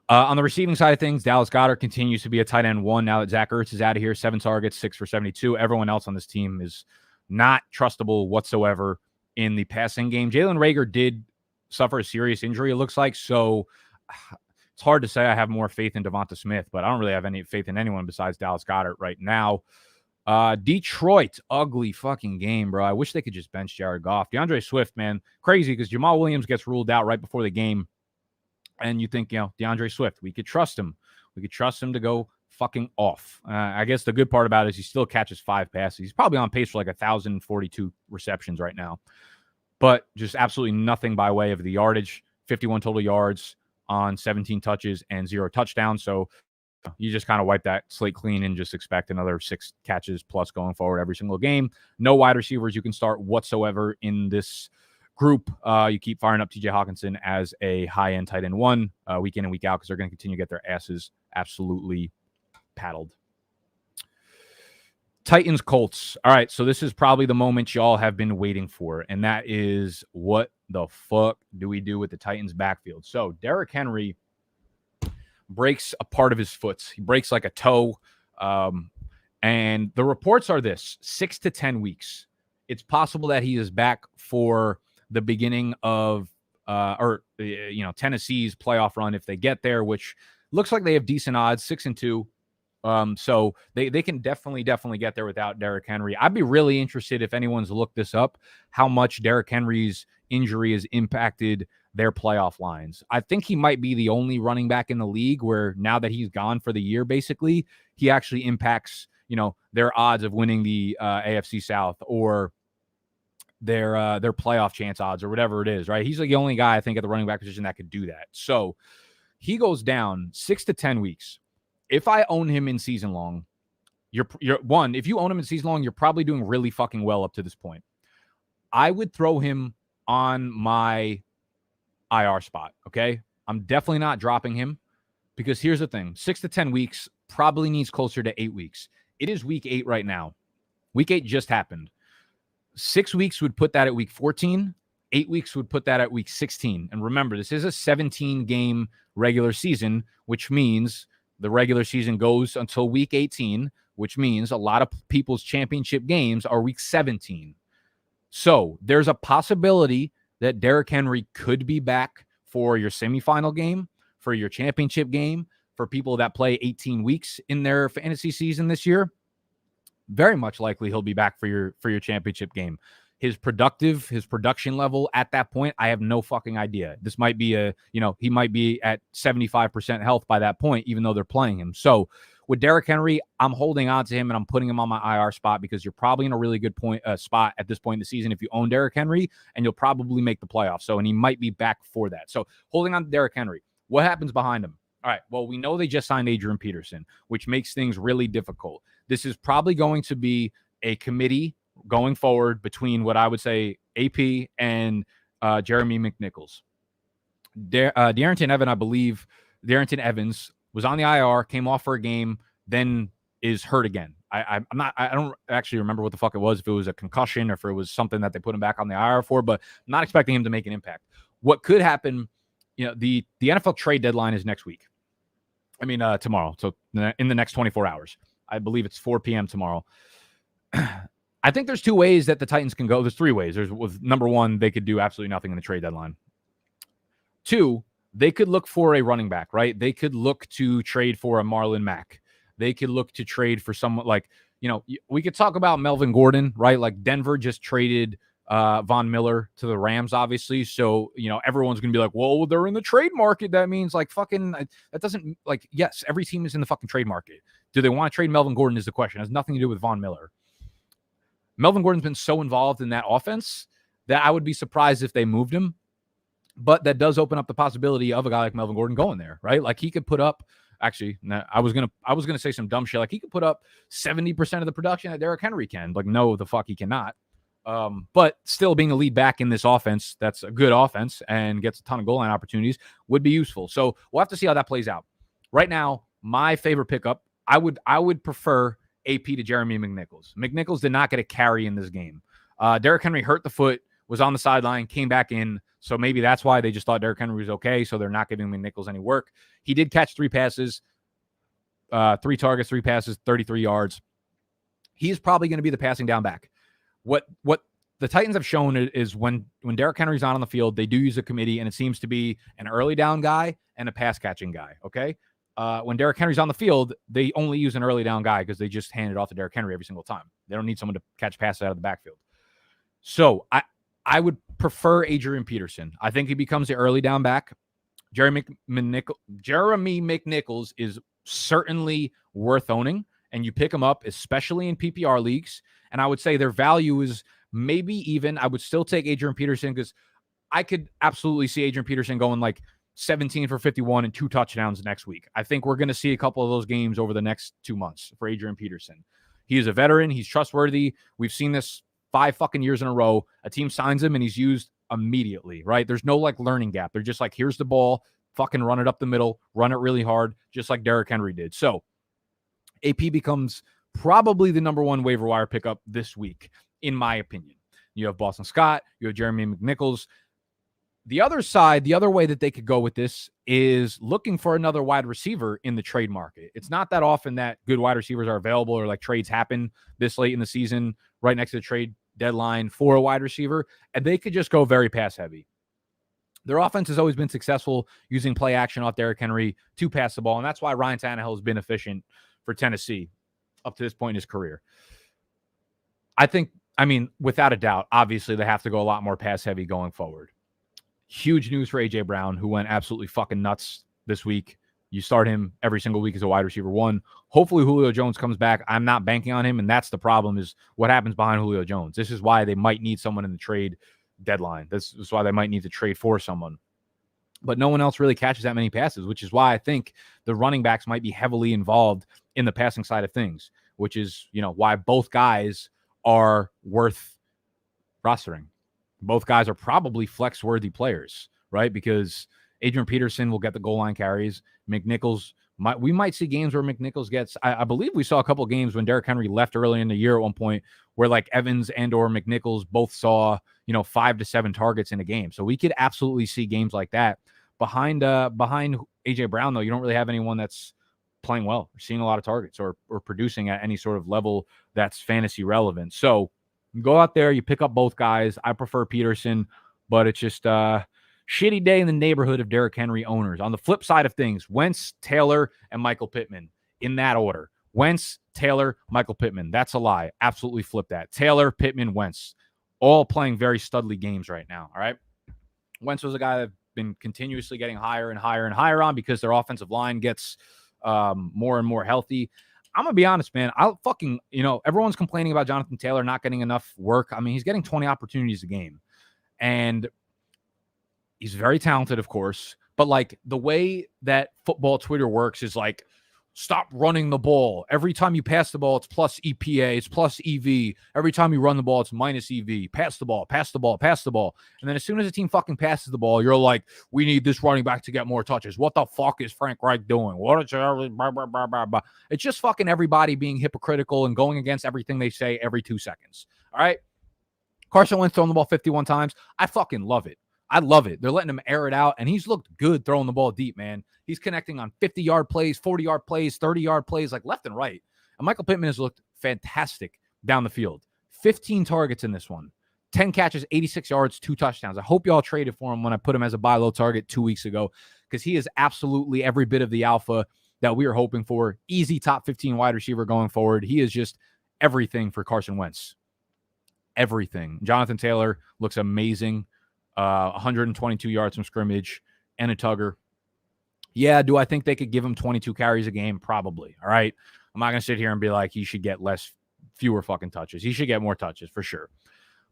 On the receiving side of things, Dallas Goedert continues to be a tight end 1 now that Zach Ertz is out of here. 7 targets, 6 for 72. Everyone else on this team is not trustable whatsoever in the passing game. Jalen Reagor did suffer a serious injury, it looks like. So it's hard to say I have more faith in Devonta Smith, but I don't really have any faith in anyone besides Dallas Goedert right now. Detroit, ugly fucking game, bro. I wish they could just bench Jared Goff. DeAndre Swift, man, crazy, because Jamal Williams gets ruled out right before the game. And you think, DeAndre Swift, we could trust him. We could trust him to go fucking off. I guess the good part about it is he still catches 5 passes. He's probably on pace for like 1,042 receptions right now. But just absolutely nothing by way of the yardage. 51 total yards on 17 touches and 0 touchdowns. So you just kind of wipe that slate clean and just expect another 6 catches plus going forward every single game. No wide receivers you can start whatsoever in this group. You keep firing up TJ Hawkinson as a high-end tight end 1 week in and week out, because they're going to continue to get their asses absolutely paddled. Titans Colts. All right, so this is probably the moment y'all have been waiting for, and that is, what the fuck do we do with the Titans backfield? So Derrick Henry breaks a part of his foot. He breaks like a toe. And the reports are this: 6 to 10 weeks. It's possible that he is back for the beginning of Tennessee's playoff run if they get there, which looks like they have decent odds, 6-2. So they can definitely get there without Derrick Henry. I'd be really interested, if anyone's looked this up, how much Derrick Henry's injury has impacted their playoff lines. I think he might be the only running back in the league where, now that he's gone for the year, basically, he actually impacts, their odds of winning the AFC South, or their playoff chance odds, or whatever it is, right? He's like the only guy, I think, at the running back position that could do that. So he goes down 6 to 10 weeks. If I own him in season long, if you own him in season long, you're probably doing really fucking well up to this point. I would throw him on my IR spot, okay? I'm definitely not dropping him, because here's the thing. 6 to 10 weeks probably needs closer to 8 weeks. It is week 8 right now. Week 8 just happened. 6 weeks would put that at week 14. 8 weeks would put that at week 16. And remember, this is a 17-game regular season, which means the regular season goes until week 18, which means a lot of people's championship games are week 17. So there's a possibility that Derrick Henry could be back for your semifinal game, for your championship game, for people that play 18 weeks in their fantasy season this year, very much likely he'll be back for your championship game. His production level at that point, I have no fucking idea. This might be he might be at 75% health by that point, even though they're playing him. So with Derrick Henry, I'm holding on to him and I'm putting him on my IR spot because you're probably in a really good spot at this point in the season if you own Derrick Henry, and you'll probably make the playoffs. So, and he might be back for that. So holding on to Derrick Henry. What happens behind him? All right, well, we know they just signed Adrian Peterson, which makes things really difficult. This is probably going to be a committee going forward between what I would say AP and Jeremy McNichols. Darrington Evans was on the IR, came off for a game, then is hurt again. I don't actually remember what the fuck it was, if it was a concussion or if it was something that they put him back on the IR for, but I'm not expecting him to make an impact. What could happen, the NFL trade deadline is next week. Tomorrow. So in the next 24 hours, I believe it's 4 p.m. tomorrow. I think there's two ways that the Titans can go. There's three ways. With number one, they could do absolutely nothing in the trade deadline. Two, they could look for a running back, right? They could look to trade for a Marlon Mack. They could look to trade for someone like, we could talk about Melvin Gordon, right? Like Denver just traded Von Miller to the Rams, obviously. So, everyone's going to be like, well, they're in the trade market. That means that doesn't yes, every team is in the fucking trade market. Do they want to trade Melvin Gordon is the question. It has nothing to do with Von Miller. Melvin Gordon's been so involved in that offense that I would be surprised if they moved him. But that does open up the possibility of a guy like Melvin Gordon going there, right? Like he could put up, actually, I was gonna say some dumb shit. Like he could put up 70% of the production that Derrick Henry can. Like, no, the fuck he cannot. But still being a lead back in this offense, that's a good offense and gets a ton of goal line opportunities, would be useful. So we'll have to see how that plays out. Right now, my favorite pickup, I would prefer AP to Jeremy McNichols. McNichols did not get a carry in this game. Derrick Henry hurt the foot, was on the sideline, came back in. So maybe that's why they just thought Derrick Henry was okay. So they're not giving McNichols any work. He did catch 3 passes, 3 targets, 3 passes, 33 yards. He's probably going to be the passing down back. What the Titans have shown is when Derrick Henry's on the field, they do use a committee, and it seems to be an early down guy and a pass catching guy. Okay. When Derrick Henry's on the field, they only use an early down guy because they just hand it off to Derrick Henry every single time. They don't need someone to catch passes out of the backfield. So I would prefer Adrian Peterson. I think he becomes the early down back. Jeremy McNichols is certainly worth owning, and you pick him up, especially in PPR leagues. And I would say their value is maybe even, I would still take Adrian Peterson because I could absolutely see Adrian Peterson going like 17 for 51 and 2 touchdowns next week. I think we're going to see a couple of those games over the next 2 months for Adrian Peterson. He is a veteran. He's trustworthy. We've seen this 5 fucking years in a row. A team signs him and he's used immediately, right? There's no learning gap. They're just like, here's the ball, fucking run it up the middle, run it really hard, just like Derrick Henry did. So AP becomes probably the number 1 waiver wire pickup this week, in my opinion. You have Boston Scott, you have Jeremy McNichols. The other side, the other way that they could go with this is looking for another wide receiver in the trade market. It's not that often that good wide receivers are available or like trades happen this late in the season, right next to the trade deadline for a wide receiver, and they could just go very pass heavy. Their offense has always been successful using play action off Derrick Henry to pass the ball, and that's why Ryan Tannehill has been efficient for Tennessee up to this point in his career. Without a doubt, obviously they have to go a lot more pass heavy going forward. Huge news for A.J. Brown, who went absolutely fucking nuts this week. You start him every single week as a wide receiver 1. Hopefully Julio Jones comes back. I'm not banking on him, and that's the problem, is what happens behind Julio Jones. This is why they might need someone in the trade deadline. This is why they might need to trade for someone. But no one else really catches that many passes, which is why I think the running backs might be heavily involved in the passing side of things, which is, why both guys are worth rostering. Both guys are probably flex-worthy players, right? Because Adrian Peterson will get the goal line carries. McNichols, we might see games where McNichols gets, I believe we saw a couple of games when Derrick Henry left early in the year at one point where like Evans and or McNichols both saw, 5 to 7 targets in a game. So we could absolutely see games like that. Behind A.J. Brown, though, you don't really have anyone that's playing well or seeing a lot of targets or producing at any sort of level that's fantasy relevant. So you go out there, you pick up both guys. I prefer Peterson, but it's just Shitty day in the neighborhood of Derrick Henry owners. On the flip side of things, Wentz, Taylor, and Michael Pittman in that order. Wentz, Taylor, Michael Pittman. That's a lie. Absolutely flip that. Taylor, Pittman, Wentz. All playing very studly games right now, all right? Wentz was a guy that been continuously getting higher and higher and higher on because their offensive line gets more and more healthy. I'm going to be honest, man. Everyone's complaining about Jonathan Taylor not getting enough work. I mean, he's getting 20 opportunities a game. And he's very talented, of course. But, like, the way that football Twitter works is, like, stop running the ball. Every time you pass the ball, it's plus EPA, it's plus EV. Every time you run the ball, it's minus EV. Pass the ball, pass the ball, pass the ball. And then as soon as a team fucking passes the ball, you're like, we need this running back to get more touches. What the fuck is Frank Reich doing? It's just fucking everybody being hypocritical and going against everything they say every 2 seconds. All right? Carson Wentz throwing the ball 51 times. I fucking love it. I love it. They're letting him air it out, and he's looked good throwing the ball deep, man. He's connecting on 50-yard plays, 40-yard plays, 30-yard plays, like left and right. And Michael Pittman has looked fantastic down the field. 15 targets in this one. 10 catches, 86 yards, 2 touchdowns. I hope y'all traded for him when I put him as a buy low target 2 weeks ago because he is absolutely every bit of the alpha that we are hoping for. Easy top 15 wide receiver going forward. He is just everything for Carson Wentz. Everything. Jonathan Taylor looks amazing. 122 yards from scrimmage and a tugger. Yeah, do I think they could give him 22 carries a game? Probably. All right. I'm not going to sit here and be like he should get fewer fucking touches. He should get more touches for sure.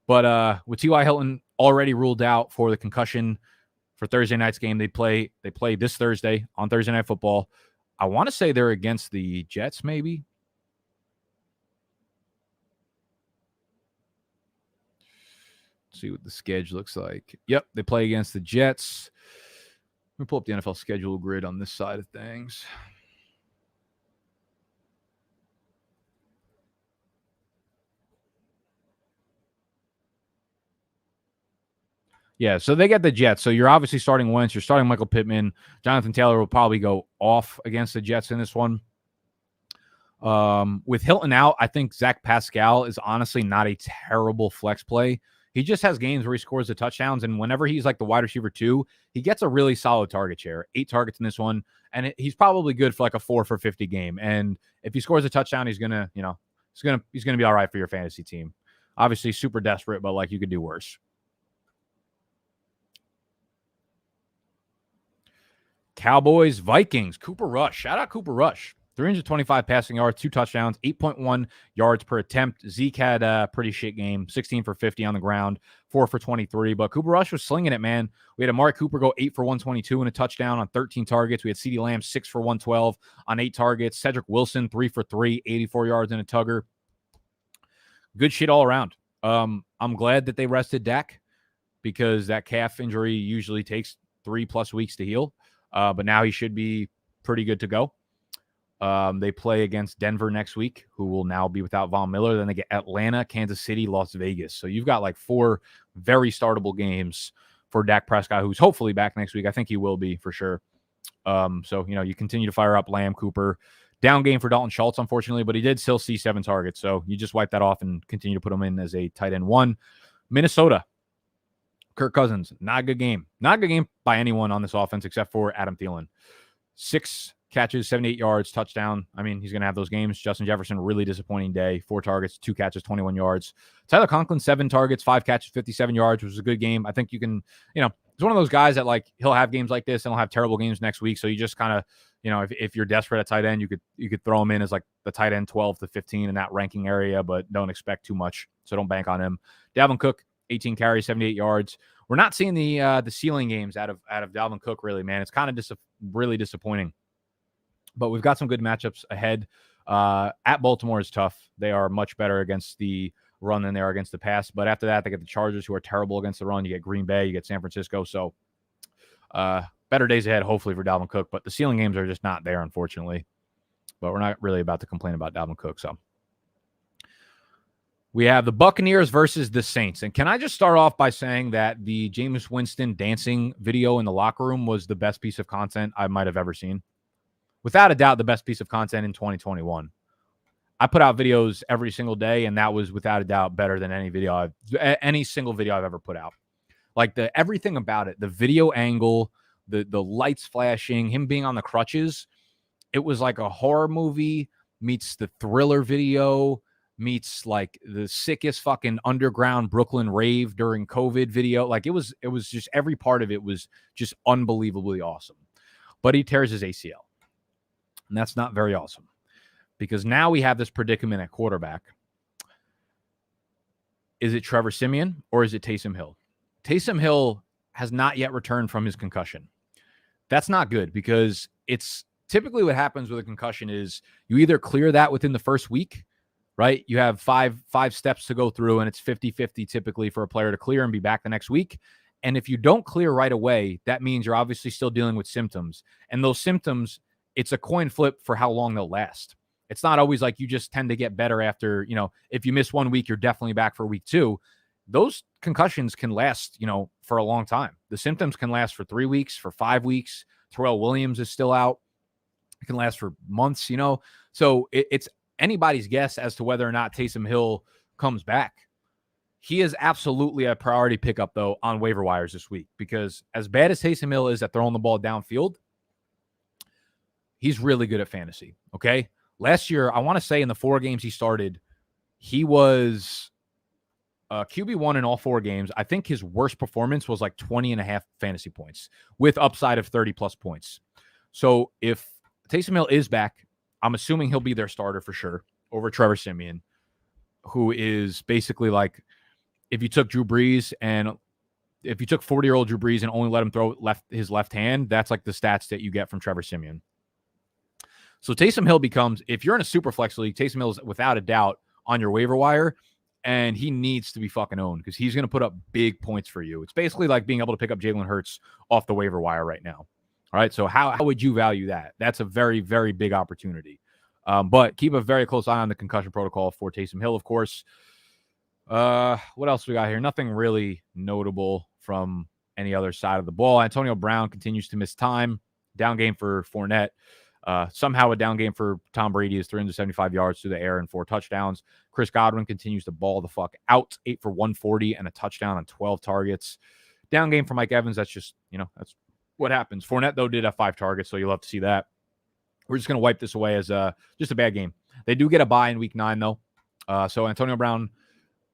But with T.Y. Hilton already ruled out for the concussion for Thursday night's game, they play this Thursday on Thursday Night Football. I want to say they're against the Jets, maybe. See what the schedule looks like. Yep, they play against the Jets. Let me pull up the NFL schedule grid on this side of things. Yeah, so they get the Jets. So you're obviously starting Wentz. You're starting Michael Pittman. Jonathan Taylor will probably go off against the Jets in this one. With Hilton out, I think Zach Pascal is honestly not a terrible flex play. He just has games where he scores the touchdowns, and whenever he's like the wide receiver 2, he gets a really solid target share. 8 targets in this one, and he's probably good for like a 4 for 50 game. And if he scores a touchdown, he's gonna be all right for your fantasy team. Obviously, super desperate, but like you could do worse. Cowboys Vikings. Cooper Rush. Shout out Cooper Rush. 325 passing yards, 2 touchdowns, 8.1 yards per attempt. Zeke had a pretty shit game, 16 for 50 on the ground, 4 for 23. But Cooper Rush was slinging it, man. We had Amari Cooper go 8 for 122 and a touchdown on 13 targets. We had CeeDee Lamb 6 for 112 on 8 targets. Cedric Wilson 3 for 3, 84 yards and a tugger. Good shit all around. I'm glad that they rested Dak because that calf injury usually takes 3+ weeks to heal. But now he should be pretty good to go. They play against Denver next week, who will now be without Von Miller. Then they get Atlanta, Kansas City, Las Vegas. So you've got like 4 very startable games for Dak Prescott, who's hopefully back next week. I think he will be for sure. So, you continue to fire up Lamb, Cooper. Down game for Dalton Schultz, unfortunately, but he did still see 7 targets. So you just wipe that off and continue to put him in as a tight end 1. Minnesota, Kirk Cousins, not a good game. Not a good game by anyone on this offense except for Adam Thielen. 6 catches, 78 yards, touchdown. I mean, he's going to have those games. Justin Jefferson, really disappointing day. 4 targets, 2 catches, 21 yards. Tyler Conklin, 7 targets, 5 catches, 57 yards, which was a good game. I think you can, he's one of those guys that like he'll have games like this and he'll have terrible games next week. So you just kind of, if you're desperate at tight end, you could throw him in as like the tight end 12 to 15 in that ranking area, but don't expect too much. So don't bank on him. Dalvin Cook, 18 carries, 78 yards. We're not seeing the ceiling games out of Dalvin Cook, really, man. It's kind of really disappointing. But we've got some good matchups ahead. At Baltimore is tough. They are much better against the run than they are against the pass. But after that, they get the Chargers, who are terrible against the run. You get Green Bay, you get San Francisco. So better days ahead, hopefully, for Dalvin Cook. But the ceiling games are just not there, unfortunately. But we're not really about to complain about Dalvin Cook. So we have the Buccaneers versus the Saints. And can I just start off by saying that the Jameis Winston dancing video in the locker room was the best piece of content I might have ever seen? Without a doubt, the best piece of content in 2021. I put out videos every single day, and that was without a doubt better than any single video I've ever put out. Like everything about it, the video angle, the lights flashing, him being on the crutches, it was like a horror movie meets the Thriller video meets like the sickest fucking underground Brooklyn rave during COVID video. Like it was just every part of it was just unbelievably awesome. But he tears his ACL. And that's not very awesome because now we have this predicament at quarterback. Is it Trevor Siemian or is it Taysom Hill? Taysom Hill has not yet returned from his concussion. That's not good because it's typically what happens with a concussion is you either clear that within the first week, right? You have five steps to go through and it's 50-50 typically for a player to clear and be back the next week. And if you don't clear right away, that means you're obviously still dealing with symptoms. And those symptoms, it's a coin flip for how long they'll last. It's not always like you just tend to get better after, if you miss 1 week, you're definitely back for week 2. Those concussions can last, for a long time. The symptoms can last for 3 weeks, for 5 weeks. Terrell Williams is still out. It can last for months, So it's anybody's guess as to whether or not Taysom Hill comes back. He is absolutely a priority pickup, though, on waiver wires this week because as bad as Taysom Hill is at throwing the ball downfield, he's really good at fantasy, okay? Last year, I want to say in the 4 games he started, he was QB1 in all 4 games. I think his worst performance was like 20.5 fantasy points with upside of 30-plus points. So if Taysom Hill is back, I'm assuming he'll be their starter for sure over Trevor Siemian, who is basically like if you took Drew Brees and if you took 40-year-old Drew Brees and only let him throw his left hand, that's like the stats that you get from Trevor Siemian. So Taysom Hill becomes, if you're in a super flex league, Taysom Hill is without a doubt on your waiver wire, and he needs to be fucking owned because he's going to put up big points for you. It's basically like being able to pick up Jalen Hurts off the waiver wire right now. All right, so how would you value that? That's a very, very big opportunity. But keep a very close eye on the concussion protocol for Taysom Hill, of course. What else we got here? Nothing really notable from any other side of the ball. Antonio Brown continues to miss time. Down game for Fournette. Somehow a down game for Tom Brady is 375 yards through the air and 4 touchdowns. Chris Godwin continues to ball the fuck out, 8 for 140 and a touchdown on 12 targets. Down game for Mike Evans. That's just, that's what happens. Fournette, though, did have 5 targets, so you'll have to see that. We're just going to wipe this away as just a bad game. They do get a bye in week 9, though. So Antonio Brown,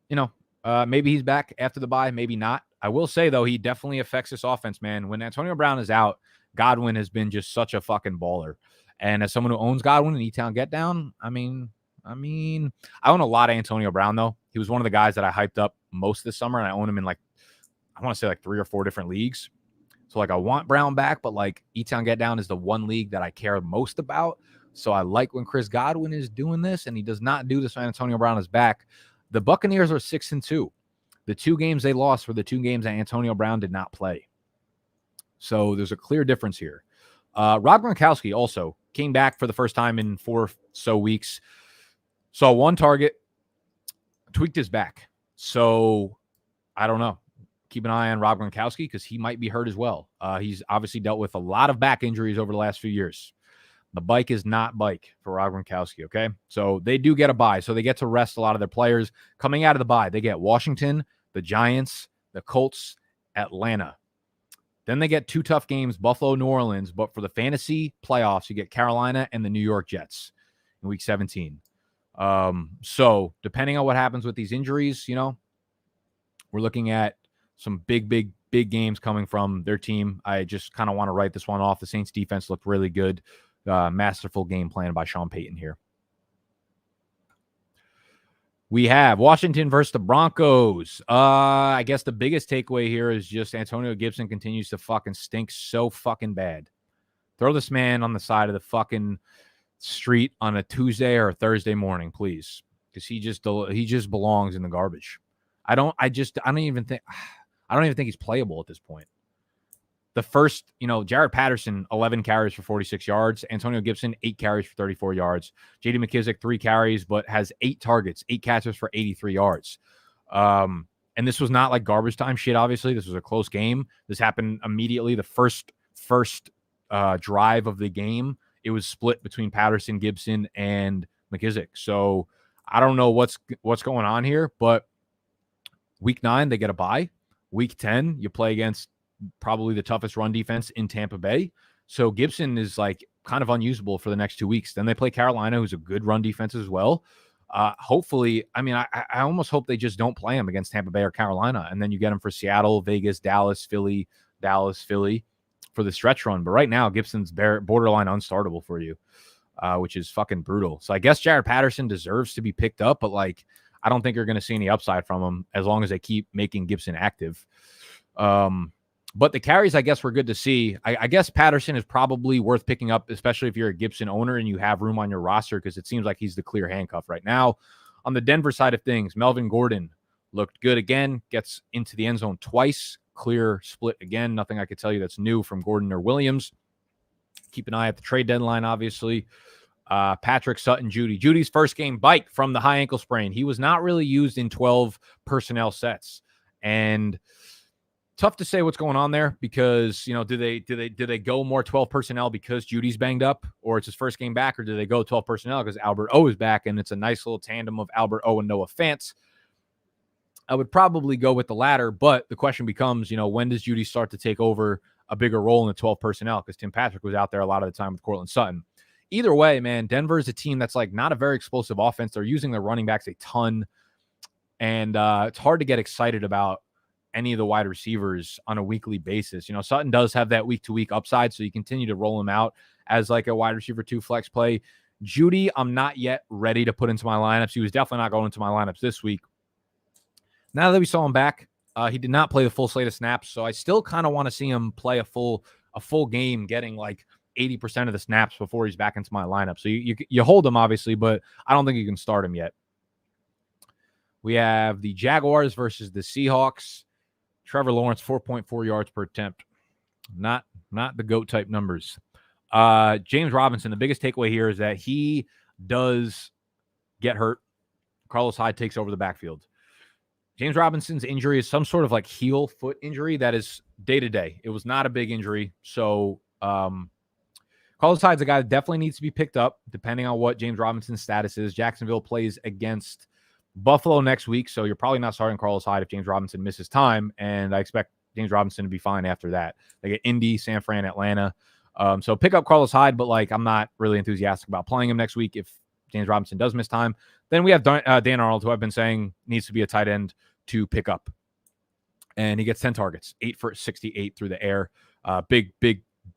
maybe he's back after the bye, maybe not. I will say, though, he definitely affects this offense, man. When Antonio Brown is out, Godwin has been just such a fucking baller. And as someone who owns Godwin and E-Town Get Down, I own a lot of Antonio Brown, though. He was one of the guys that I hyped up most this summer, and I own him in I want to say 3 or 4 different leagues. So I want Brown back, but E-Town Get Down is the one league that I care most about. So I like when Chris Godwin is doing this, and he does not do this when Antonio Brown is back. The Buccaneers are 6-2. The 2 games they lost were the 2 games that Antonio Brown did not play. So there's a clear difference here. Rob Gronkowski also came back for the first time in 4 or so weeks. Saw 1 target, tweaked his back. So I don't know. Keep an eye on Rob Gronkowski because he might be hurt as well. He's obviously dealt with a lot of back injuries over the last few years. The bike is not bike for Rob Gronkowski, okay? So they do get a bye. So they get to rest a lot of their players. Coming out of the bye, they get Washington, the Giants, the Colts, Atlanta. Then they get 2 tough games, Buffalo, New Orleans. But for the fantasy playoffs, you get Carolina and the New York Jets in week 17. So depending on what happens with these injuries, we're looking at some big games coming from their team. I just kind of want to write this one off. The Saints defense looked really good. Masterful game plan by Sean Payton here. We have Washington versus the Broncos. I guess the biggest takeaway here is just Antonio Gibson continues to fucking stink so fucking bad. Throw this man on the side of the fucking street on a Tuesday or a Thursday morning, please, because he just belongs in the garbage. I don't even think he's playable at this point. The first, Jared Patterson, 11 carries for 46 yards. Antonio Gibson, 8 carries for 34 yards. J.D. McKissic, 3 carries, but has 8 targets, 8 catches for 83 yards. And this was not like garbage time shit, obviously. This was a close game. This happened immediately. The first drive of the game, it was split between Patterson, Gibson, and McKissic. So I don't know what's going on here, but week 9, they get a bye. Week 10, you play against probably the toughest run defense in Tampa Bay. So Gibson is like kind of unusable for the next 2 weeks. Then they play Carolina, who's a good run defense as well. Hopefully, I mean, I almost hope they just don't play him against Tampa Bay or Carolina. And then you get him for Seattle, Vegas, Dallas, Philly for the stretch run. But right now, Gibson's borderline unstartable for you, which is fucking brutal. So I guess Jared Patterson deserves to be picked up, but like, I don't think you're going to see any upside from him as long as they keep making Gibson active. But the carries, I guess, were good to see. I guess Patterson is probably worth picking up, especially if you're a Gibson owner and you have room on your roster, because it seems like he's the clear handcuff right now. On the Denver side of things, Melvin Gordon looked good again, gets into the end zone twice, clear split again. Nothing I could tell you that's new from Gordon or Williams. Keep an eye at the trade deadline, obviously. Patrick, Sutton, Judy. Judy's first game bite from the high ankle sprain. He was not really used in 12 personnel sets. And tough to say what's going on there because, you know, do they go more 12 personnel because Judy's banged up or it's his first game back, or do they go 12 personnel because Albert O is back and it's a nice little tandem of Albert O and Noah Fant? I would probably go with the latter, but the question becomes, you know, when does Judy start to take over a bigger role in the 12 personnel? Because Tim Patrick was out there a lot of the time with Cortland Sutton. Either way, man, Denver is a team that's like not a very explosive offense. They're using their running backs a ton, and it's hard to get excited about any of the wide receivers on a weekly basis. You know, Sutton does have that week-to-week upside, so you continue to roll him out as like a wide receiver 2 flex play. Judy, I'm not yet ready to put into my lineups. He was definitely not going into my lineups this week. Now that we saw him back, he did not play the full slate of snaps, so I still kind of want to see him play a full game, getting like 80% of the snaps before he's back into my lineup. So you hold him, obviously, but I don't think you can start him yet. We have the Jaguars versus the Seahawks. Trevor Lawrence, 4.4 yards per attempt. Not the GOAT type numbers. James Robinson, the biggest takeaway here is that he does get hurt. Carlos Hyde takes over the backfield. James Robinson's injury is some sort of like heel foot injury that is day-to-day. It was not a big injury. So Carlos Hyde's a guy that definitely needs to be picked up, depending on what James Robinson's status is. Jacksonville plays against Buffalo next week, so you're probably not starting Carlos Hyde if James Robinson misses time, and I expect James Robinson to be fine after that. They get Indy, San Fran, Atlanta. So pick up Carlos Hyde, but like I'm not really enthusiastic about playing him next week if James Robinson does miss time. Then we have Dan Arnold, who I've been saying needs to be a tight end to pick up. And he gets 10 targets, 8 for 68 through the air.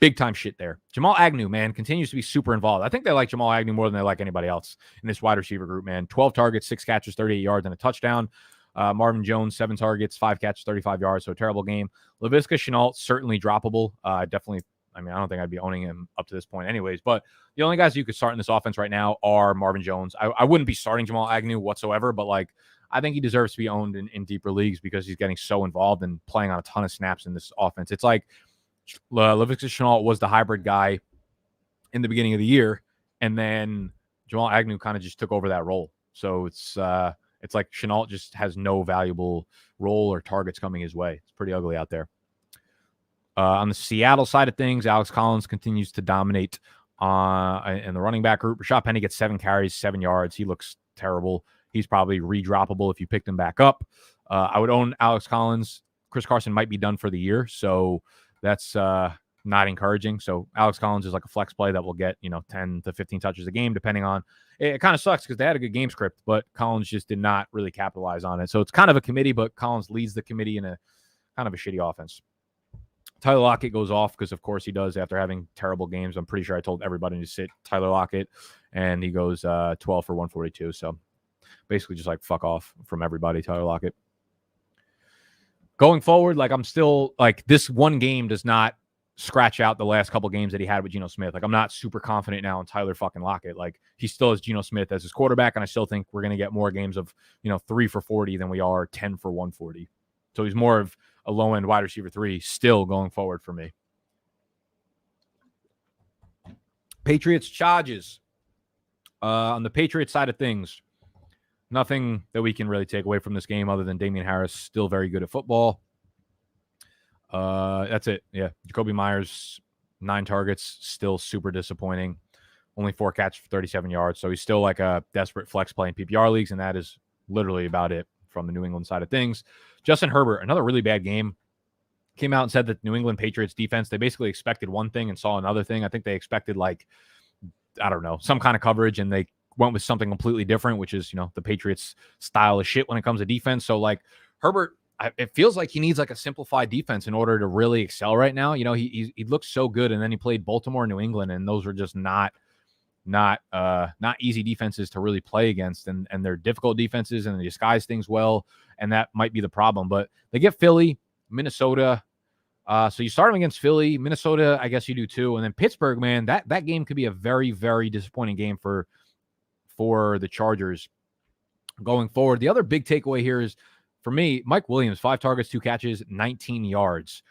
Big time shit there. Jamal Agnew, man, continues to be super involved. I think they like Jamal Agnew more than they like anybody else in this wide receiver group, man. 12 targets, 6 catches, 38 yards, and a touchdown. Marvin Jones, 7 targets, 5 catches, 35 yards, so a terrible game. Laviska Shenault, certainly droppable. I don't think I'd be owning him up to this point anyways, but the only guys you could start in this offense right now are Marvin Jones. I wouldn't be starting Jamal Agnew whatsoever, but like I think he deserves to be owned in deeper leagues because he's getting so involved and playing on a ton of snaps in this offense. It's like Laviska Shenault was the hybrid guy in the beginning of the year, and then Jamal Agnew kind of just took over that role. So it's like Shenault just has no valuable role or targets coming his way. It's pretty ugly out there. On the Seattle side of things, Alex Collins continues to dominate in the running back group. Rashad Penny gets 7 carries, 7 yards. He looks terrible. He's probably redroppable if you picked him back up. I would own Alex Collins. Chris Carson might be done for the year, so that's not encouraging. So Alex Collins is like a flex play that will get 10 to 15 touches a game, depending on. It kind of sucks because they had a good game script, but Collins just did not really capitalize on it. So it's kind of a committee, but Collins leads the committee in a kind of a shitty offense. Tyler Lockett goes off because, of course, he does after having terrible games. I'm pretty sure I told everybody to sit Tyler Lockett, and he goes 12 for 142. So basically just like fuck off from everybody, Tyler Lockett. Going forward, like I'm still like this one game does not scratch out the last couple games that he had with Geno Smith. Like I'm not super confident now in Tyler fucking Lockett. Like he still has Geno Smith as his quarterback, and I still think we're going to get more games of 3 for 40 than we are 10 for 140. So he's more of a low-end wide receiver 3 still going forward for me. Patriots Chargers. On the Patriots side of things, nothing that we can really take away from this game other than Damian Harris still very good at football. That's it. Yeah. Jacoby Myers, 9 targets, still super disappointing. Only 4 catches for 37 yards. So he's still like a desperate flex play in PPR leagues, and that is literally about it from the New England side of things. Justin Herbert, another really bad game. Came out and said that New England Patriots defense, they basically expected one thing and saw another thing. I think they expected, like, I don't know, some kind of coverage, and they went with something completely different, which is, the Patriots style of shit when it comes to defense. So, like, Herbert, it feels like he needs, like, a simplified defense in order to really excel right now. He looks so good, and then he played Baltimore and New England, and those were just not easy defenses to really play against, and they're difficult defenses, and they disguise things well, and that might be the problem. But they get Philly, Minnesota. So you start them against Philly, Minnesota, I guess you do too. And then Pittsburgh, man, that game could be a very, very disappointing game for the Chargers going forward. The other big takeaway here is, for me, Mike Williams, 5 targets, 2 catches, 19 yards.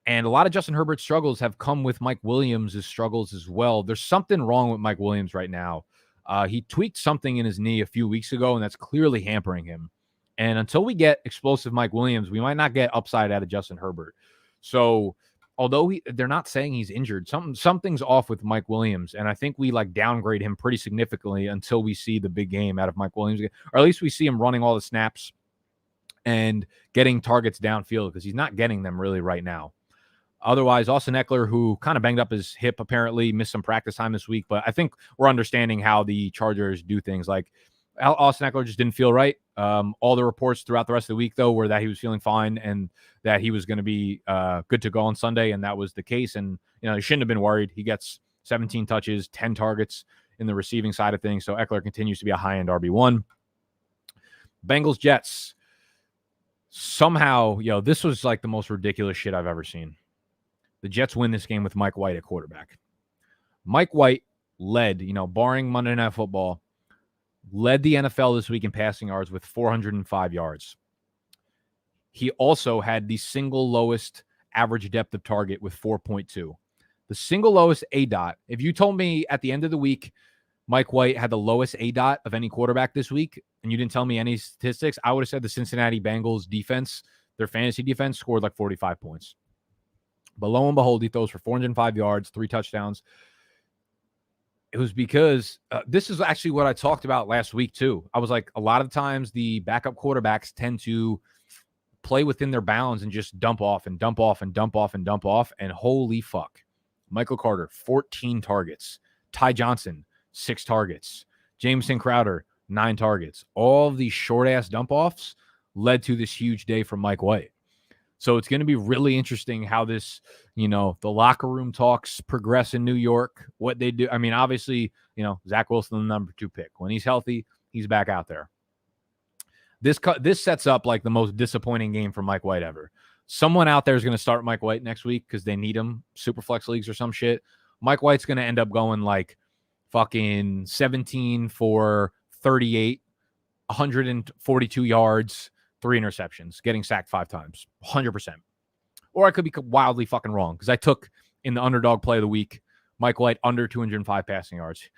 And a lot of Justin Herbert's struggles have come with Mike Williams' struggles as well. There's something wrong with Mike Williams right now. He tweaked something in his knee a few weeks ago, and that's clearly hampering him. And until we get explosive Mike Williams, we might not get upside out of Justin Herbert. So, although they're not saying he's injured, something's off with Mike Williams, and I think we downgrade him pretty significantly until we see the big game out of Mike Williams, or at least we see him running all the snaps and getting targets downfield, because he's not getting them really right now. Otherwise, Austin Eckler, who kind of banged up his hip, apparently missed some practice time this week, but I think we're understanding how the Chargers do things. Like, Austin Eckler just didn't feel right. All the reports throughout the rest of the week, though, were that he was feeling fine and that he was going to be good to go on Sunday, and that was the case. And, he shouldn't have been worried. He gets 17 touches, 10 targets in the receiving side of things, so Eckler continues to be a high-end RB1. Bengals, Jets. Somehow, this was like the most ridiculous shit I've ever seen. The Jets win this game with Mike White at quarterback. Mike White led, barring Monday Night Football, led the NFL this week in passing yards with 405 yards. He also had the single lowest average depth of target with 4.2. The single lowest ADOT. If you told me at the end of the week Mike White had the lowest ADOT of any quarterback this week, and you didn't tell me any statistics, I would have said the Cincinnati Bengals defense, their fantasy defense, scored like 45 points. But lo and behold, he throws for 405 yards, 3 touchdowns. It was because this is actually what I talked about last week, too. I was like, a lot of times the backup quarterbacks tend to play within their bounds and just dump off and dump off and dump off and dump off. And holy fuck. Michael Carter, 14 targets. Ty Johnson, 6 targets. Jameson Crowder, 9 targets. All of these short-ass dump-offs led to this huge day from Mike White. So it's going to be really interesting how this, the locker room talks progress in New York, what they do. I mean, obviously, Zach Wilson, the number 2 pick. When he's healthy, he's back out there. This sets up like the most disappointing game for Mike White ever. Someone out there is going to start Mike White next week because they need him, Superflex leagues or some shit. Mike White's going to end up going like fucking 17 for 38, 142 yards, 3 interceptions, getting sacked 5 times, 100%. Or I could be wildly fucking wrong because I took in the underdog play of the week, Mike White under 205 passing yards.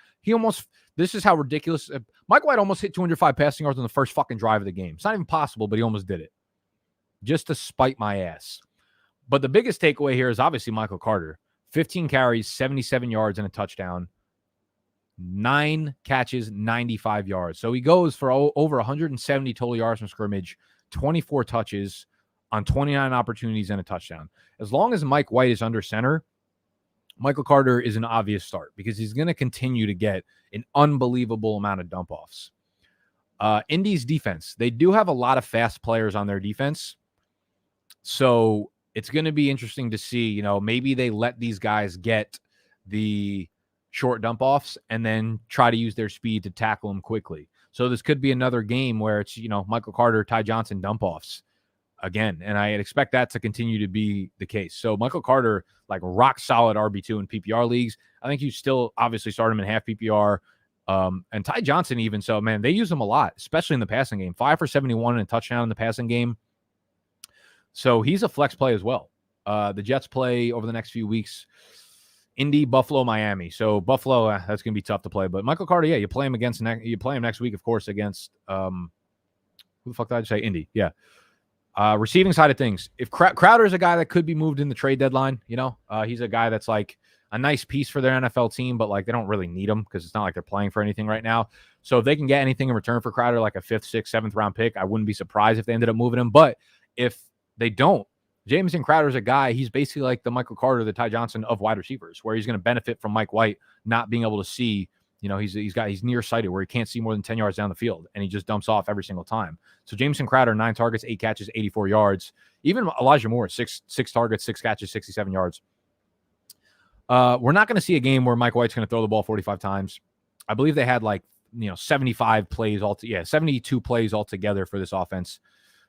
This is how ridiculous. Mike White almost hit 205 passing yards on the first fucking drive of the game. It's not even possible, but he almost did it. Just to spite my ass. But the biggest takeaway here is obviously Michael Carter. 15 carries, 77 yards, and a touchdown. 9 catches, 95 yards. So he goes for over 170 total yards from scrimmage, 24 touches on 29 opportunities and a touchdown. As long as Mike White is under center, Michael Carter is an obvious start because he's going to continue to get an unbelievable amount of dump-offs. Indy's defense, they do have a lot of fast players on their defense. So it's going to be interesting to see, maybe they let these guys get the short dump-offs and then try to use their speed to tackle them quickly. So this could be another game where it's, Michael Carter, Ty Johnson dump-offs again. And I expect that to continue to be the case. So Michael Carter, like rock solid RB2 in PPR leagues. I think you still obviously start him in half PPR. And Ty Johnson even. So, man, they use him a lot, especially in the passing game. 5 for 71 and a touchdown in the passing game. So he's a flex play as well. The Jets play over the next few weeks. Indy, Buffalo, Miami. So Buffalo, that's going to be tough to play. But Michael Carter, yeah, you play him next week, of course, against who the fuck did I say? Indy, yeah. Receiving side of things, if Crowder is a guy that could be moved in the trade deadline, he's a guy that's like a nice piece for their NFL team, but like they don't really need him because it's not like they're playing for anything right now. So if they can get anything in return for Crowder, like a 5th, 6th, 7th round pick, I wouldn't be surprised if they ended up moving him. But if they don't, Jamison Crowder's a guy, he's basically like the Michael Carter, the Ty Johnson of wide receivers, where he's going to benefit from Mike White not being able to see. He's nearsighted where he can't see more than 10 yards down the field, and he just dumps off every single time. So Jamison Crowder, 9 targets, 8 catches, 84 yards. Even Elijah Moore, 6 targets, 6 catches, 67 yards. We're not going to see a game where Mike White's going to throw the ball 45 times. I believe they had 75 plays 72 plays altogether for this offense.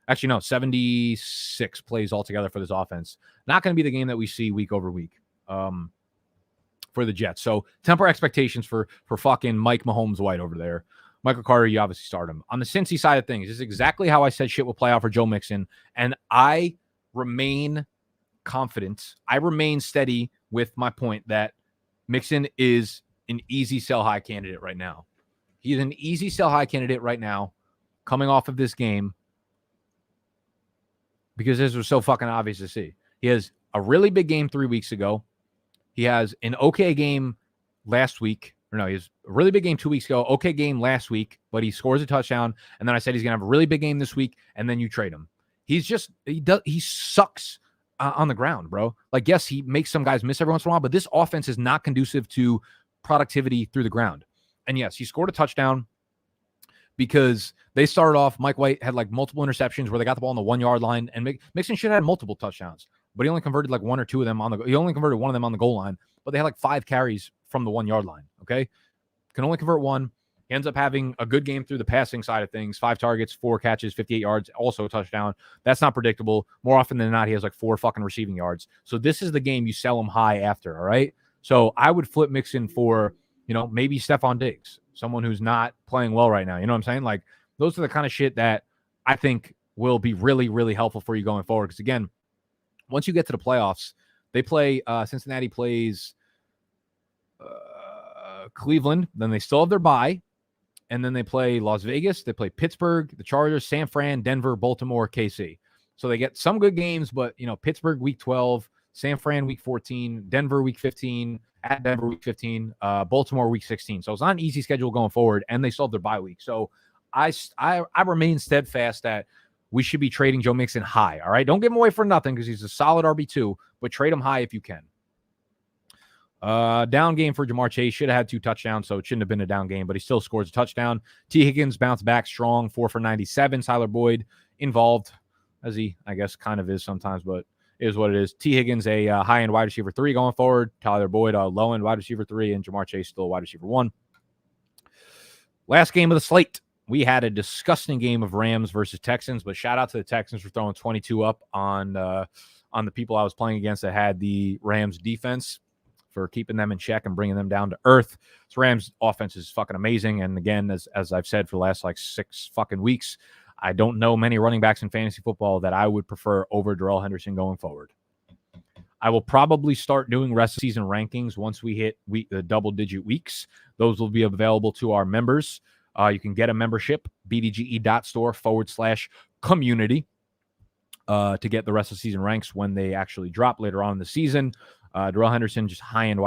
Actually, no, 76 plays altogether for this offense. Not going to be the game that we see week over week for the Jets. So temper expectations for fucking Mike Mahomes White over there. Michael Carter, you obviously start him. On the Cincy side of things, this is exactly how I said shit will play out for Joe Mixon, and I remain confident. I remain steady with my point that Mixon is an easy sell high candidate right now. He is an easy sell high candidate right now coming off of this game because this was so fucking obvious to see. He has a really big game 3 weeks ago. He has an okay game last week. Or no, he has a really big game 2 weeks ago, okay game last week, but he scores a touchdown. And then I said he's going to have a really big game this week, and then you trade him. He sucks on the ground, bro. Like, yes, he makes some guys miss every once in a while, but this offense is not conducive to productivity through the ground. And yes, he scored a touchdown because they started off, Mike White had like multiple interceptions where they got the ball on the 1 yard line, and Mixon should have had multiple touchdowns, but he only converted like 1 or 2 of them he only converted 1 of them on the goal line, but they had like 5 carries from the 1 yard line. Okay. Can only convert 1. He ends up having a good game through the passing side of things, 5 targets, 4 catches, 58 yards, also a touchdown. That's not predictable. More often than not, he has like 4 fucking receiving yards. So this is the game you sell him high after. All right. So I would flip Mixon for, maybe Stephon Diggs, someone who's not playing well right now. You know what I'm saying? Like, those are the kind of shit that I think will be really, really helpful for you going forward. Because again, once you get to the playoffs, they play, Cincinnati plays Cleveland, then they still have their bye, and then they play Las Vegas, they play Pittsburgh, the Chargers, San Fran, Denver, Baltimore, KC. So they get some good games, but Pittsburgh week 12, San Fran week 14, Denver week 15, at Denver week 15, Baltimore week 16. So it's not an easy schedule going forward, and they still have their bye week. So I remain steadfast that we should be trading Joe Mixon high. All right, don't give him away for nothing because he's a solid RB2, but trade him high if you can. Down game for Jamar Chase. Should have had 2 touchdowns, so it shouldn't have been a down game, but he still scores a touchdown. T. Higgins bounced back strong, 4 for 97. Tyler Boyd involved, as he, I guess, kind of is sometimes, but it is what it is. T. Higgins, a high-end wide receiver 3 going forward. Tyler Boyd, a low-end wide receiver 3, and Jamar Chase still a wide receiver 1. Last game of the slate. We had a disgusting game of Rams versus Texans, but shout out to the Texans for throwing 22 up on the people I was playing against that had the Rams defense, for keeping them in check and bringing them down to earth. This Rams offense is fucking amazing. And again, as I've said for the last like 6 fucking weeks, I don't know many running backs in fantasy football that I would prefer over Darrell Henderson going forward. I will probably start doing rest of season rankings once we hit the double-digit weeks. Those will be available to our members. You can get a membership, bdge.store/community, to get the rest of season ranks when they actually drop later on in the season. Darrell Henderson, just high-end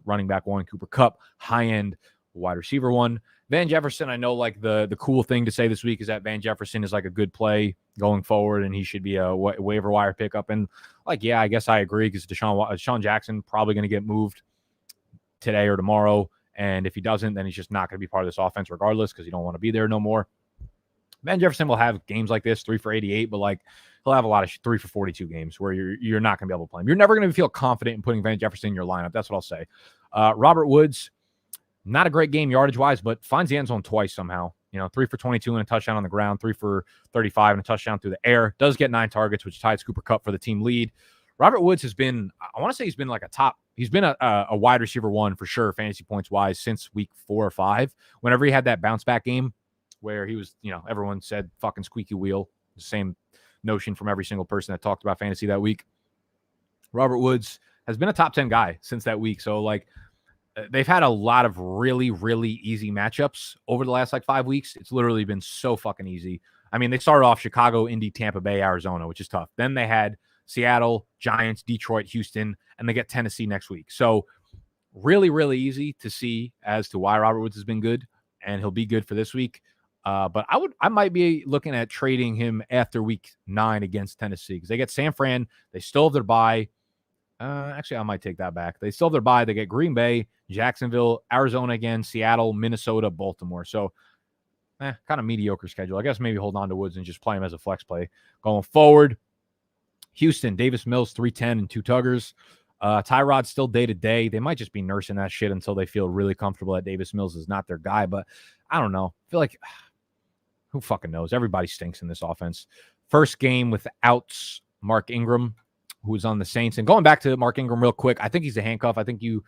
running back 1. Cooper Kupp, high-end wide receiver 1. Van Jefferson, I know like the cool thing to say this week is that Van Jefferson is like a good play going forward, and he should be a waiver wire pickup. And like, yeah, I guess I agree because Deshaun Jackson probably going to get moved today or tomorrow. And if he doesn't, then he's just not going to be part of this offense regardless because he don't want to be there no more. Van Jefferson will have games like this, 3 for 88, but like he'll have a lot of 3 for 42 games where you're not going to be able to play him. You're never going to feel confident in putting Van Jefferson in your lineup. That's what I'll say. Robert Woods, not a great game yardage-wise, but finds the end zone twice somehow. 3 for 22 and a touchdown on the ground, 3 for 35 and a touchdown through the air. Does get 9 targets, which ties Cooper Kupp for the team lead. Robert Woods has been, I want to say he's been like he's been a wide receiver 1 for sure, fantasy points-wise, since week 4 or 5. Whenever he had that bounce-back game where he was, everyone said fucking squeaky wheel, the same notion from every single person that talked about fantasy that week. Robert Woods has been a top 10 guy since that week. So like they've had a lot of really, really easy matchups over the last like 5 weeks. It's literally been so fucking easy. I mean, they started off Chicago, Indy, Tampa Bay, Arizona, which is tough. Then they had Seattle, Giants, Detroit, Houston, and they get Tennessee next week. So really, really easy to see as to why Robert Woods has been good, and he'll be good for this week. But I might be looking at trading him after week 9 against Tennessee because they get San Fran. They still have their bye. Actually, I might take that back. They still have their bye. They get Green Bay, Jacksonville, Arizona again, Seattle, Minnesota, Baltimore. So kind of mediocre schedule. I guess maybe hold on to Woods and just play him as a flex play. Going forward, Houston, Davis Mills, 310 and 2 tuggers. Tyrod's still day-to-day. They might just be nursing that shit until they feel really comfortable that Davis Mills is not their guy. But I don't know. I feel like who fucking knows? Everybody stinks in this offense. First game without Mark Ingram, who is on the Saints. And going back to Mark Ingram real quick, I think he's a handcuff. I think you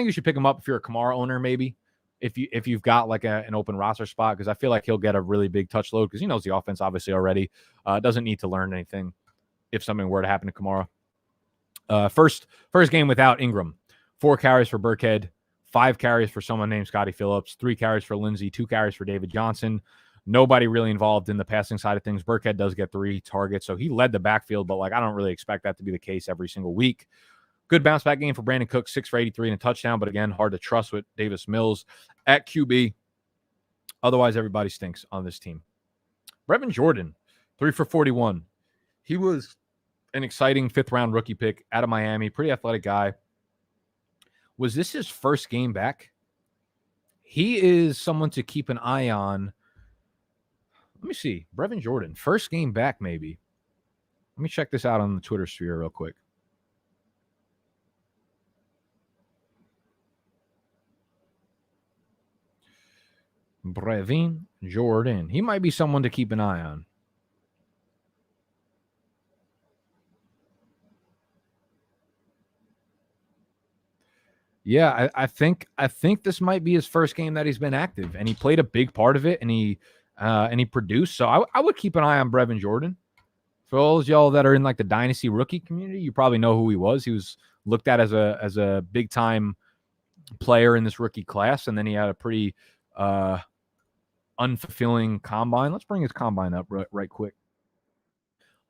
should pick him up if you're a Kamara owner, maybe. If you've got like an open roster spot, because I feel like he'll get a really big touch load because he knows the offense obviously already. Doesn't need to learn anything if something were to happen to Kamara. First game without Ingram. 4 carries for Burkhead, 5 carries for someone named Scotty Phillips, 3 carries for Lindsey, 2 carries for David Johnson. Nobody really involved in the passing side of things. Burkhead does get 3 targets, so he led the backfield, but I don't really expect that to be the case every single week. Good bounce back game for Brandon Cooks, 6 for 83 and a touchdown, but again, hard to trust with Davis Mills at QB. Otherwise, everybody stinks on this team. Brevin Jordan, 3 for 41. He was an exciting 5th-round rookie pick out of Miami. Pretty athletic guy. Was this his first game back? He is someone to keep an eye on. Let me see. Brevin Jordan, first game back maybe. Let me check this out on the Twitter sphere real quick. Brevin Jordan. He might be someone to keep an eye on. Yeah, I think this might be his first game that he's been active, and he played a big part of it, and he produced. So I would keep an eye on Brevin Jordan. For all of y'all that are in like the dynasty rookie community, you probably know who he was. He was looked at as a big time player in this rookie class, and then he had a pretty unfulfilling combine. Let's bring his combine up right quick.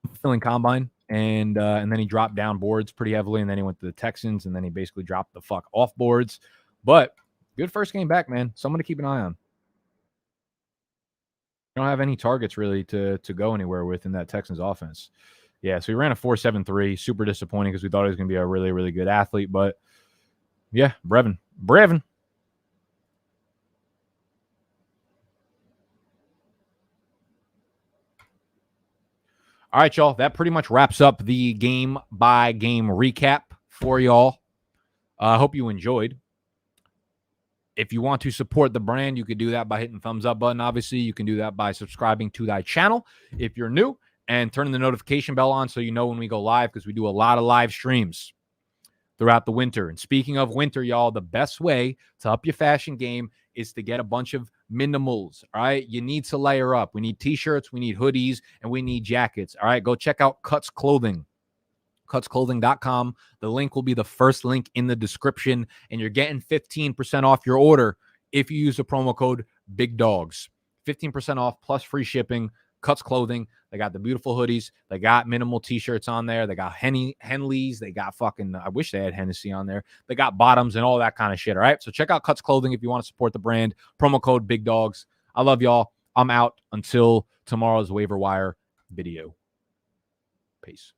Unfulfilling combine. And then he dropped down boards pretty heavily, and then he went to the Texans, and then he basically dropped the fuck off boards. But good first game back, man. Someone to keep an eye on. Don't have any targets really to go anywhere with in that Texans offense. Yeah, so he ran a 4.73. Super disappointing because we thought he was going to be a really, really good athlete. But, yeah, Brevin. All right, y'all. That pretty much wraps up the game-by-game recap for y'all. I hope you enjoyed. If you want to support the brand, you could do that by hitting the thumbs up button. Obviously, you can do that by subscribing to thy channel if you're new and turning the notification bell on so you know when we go live, because we do a lot of live streams throughout the winter. And speaking of winter, y'all, the best way to up your fashion game is to get a bunch of minimals. All right. You need to layer up. We need t-shirts, we need hoodies, and we need jackets. All right. Go check out Cuts Clothing. CutsClothing.com. The link will be the first link in the description, and you're getting 15% off your order if you use the promo code Big Dogs. 15% off plus free shipping. Cuts Clothing. They got the beautiful hoodies. They got minimal t-shirts on there. They got Henleys. They got fucking, I wish they had Hennessy on there. They got bottoms and all that kind of shit. All right. So check out Cuts Clothing if you want to support the brand. Promo code Big Dogs. I love y'all. I'm out until tomorrow's waiver wire video. Peace.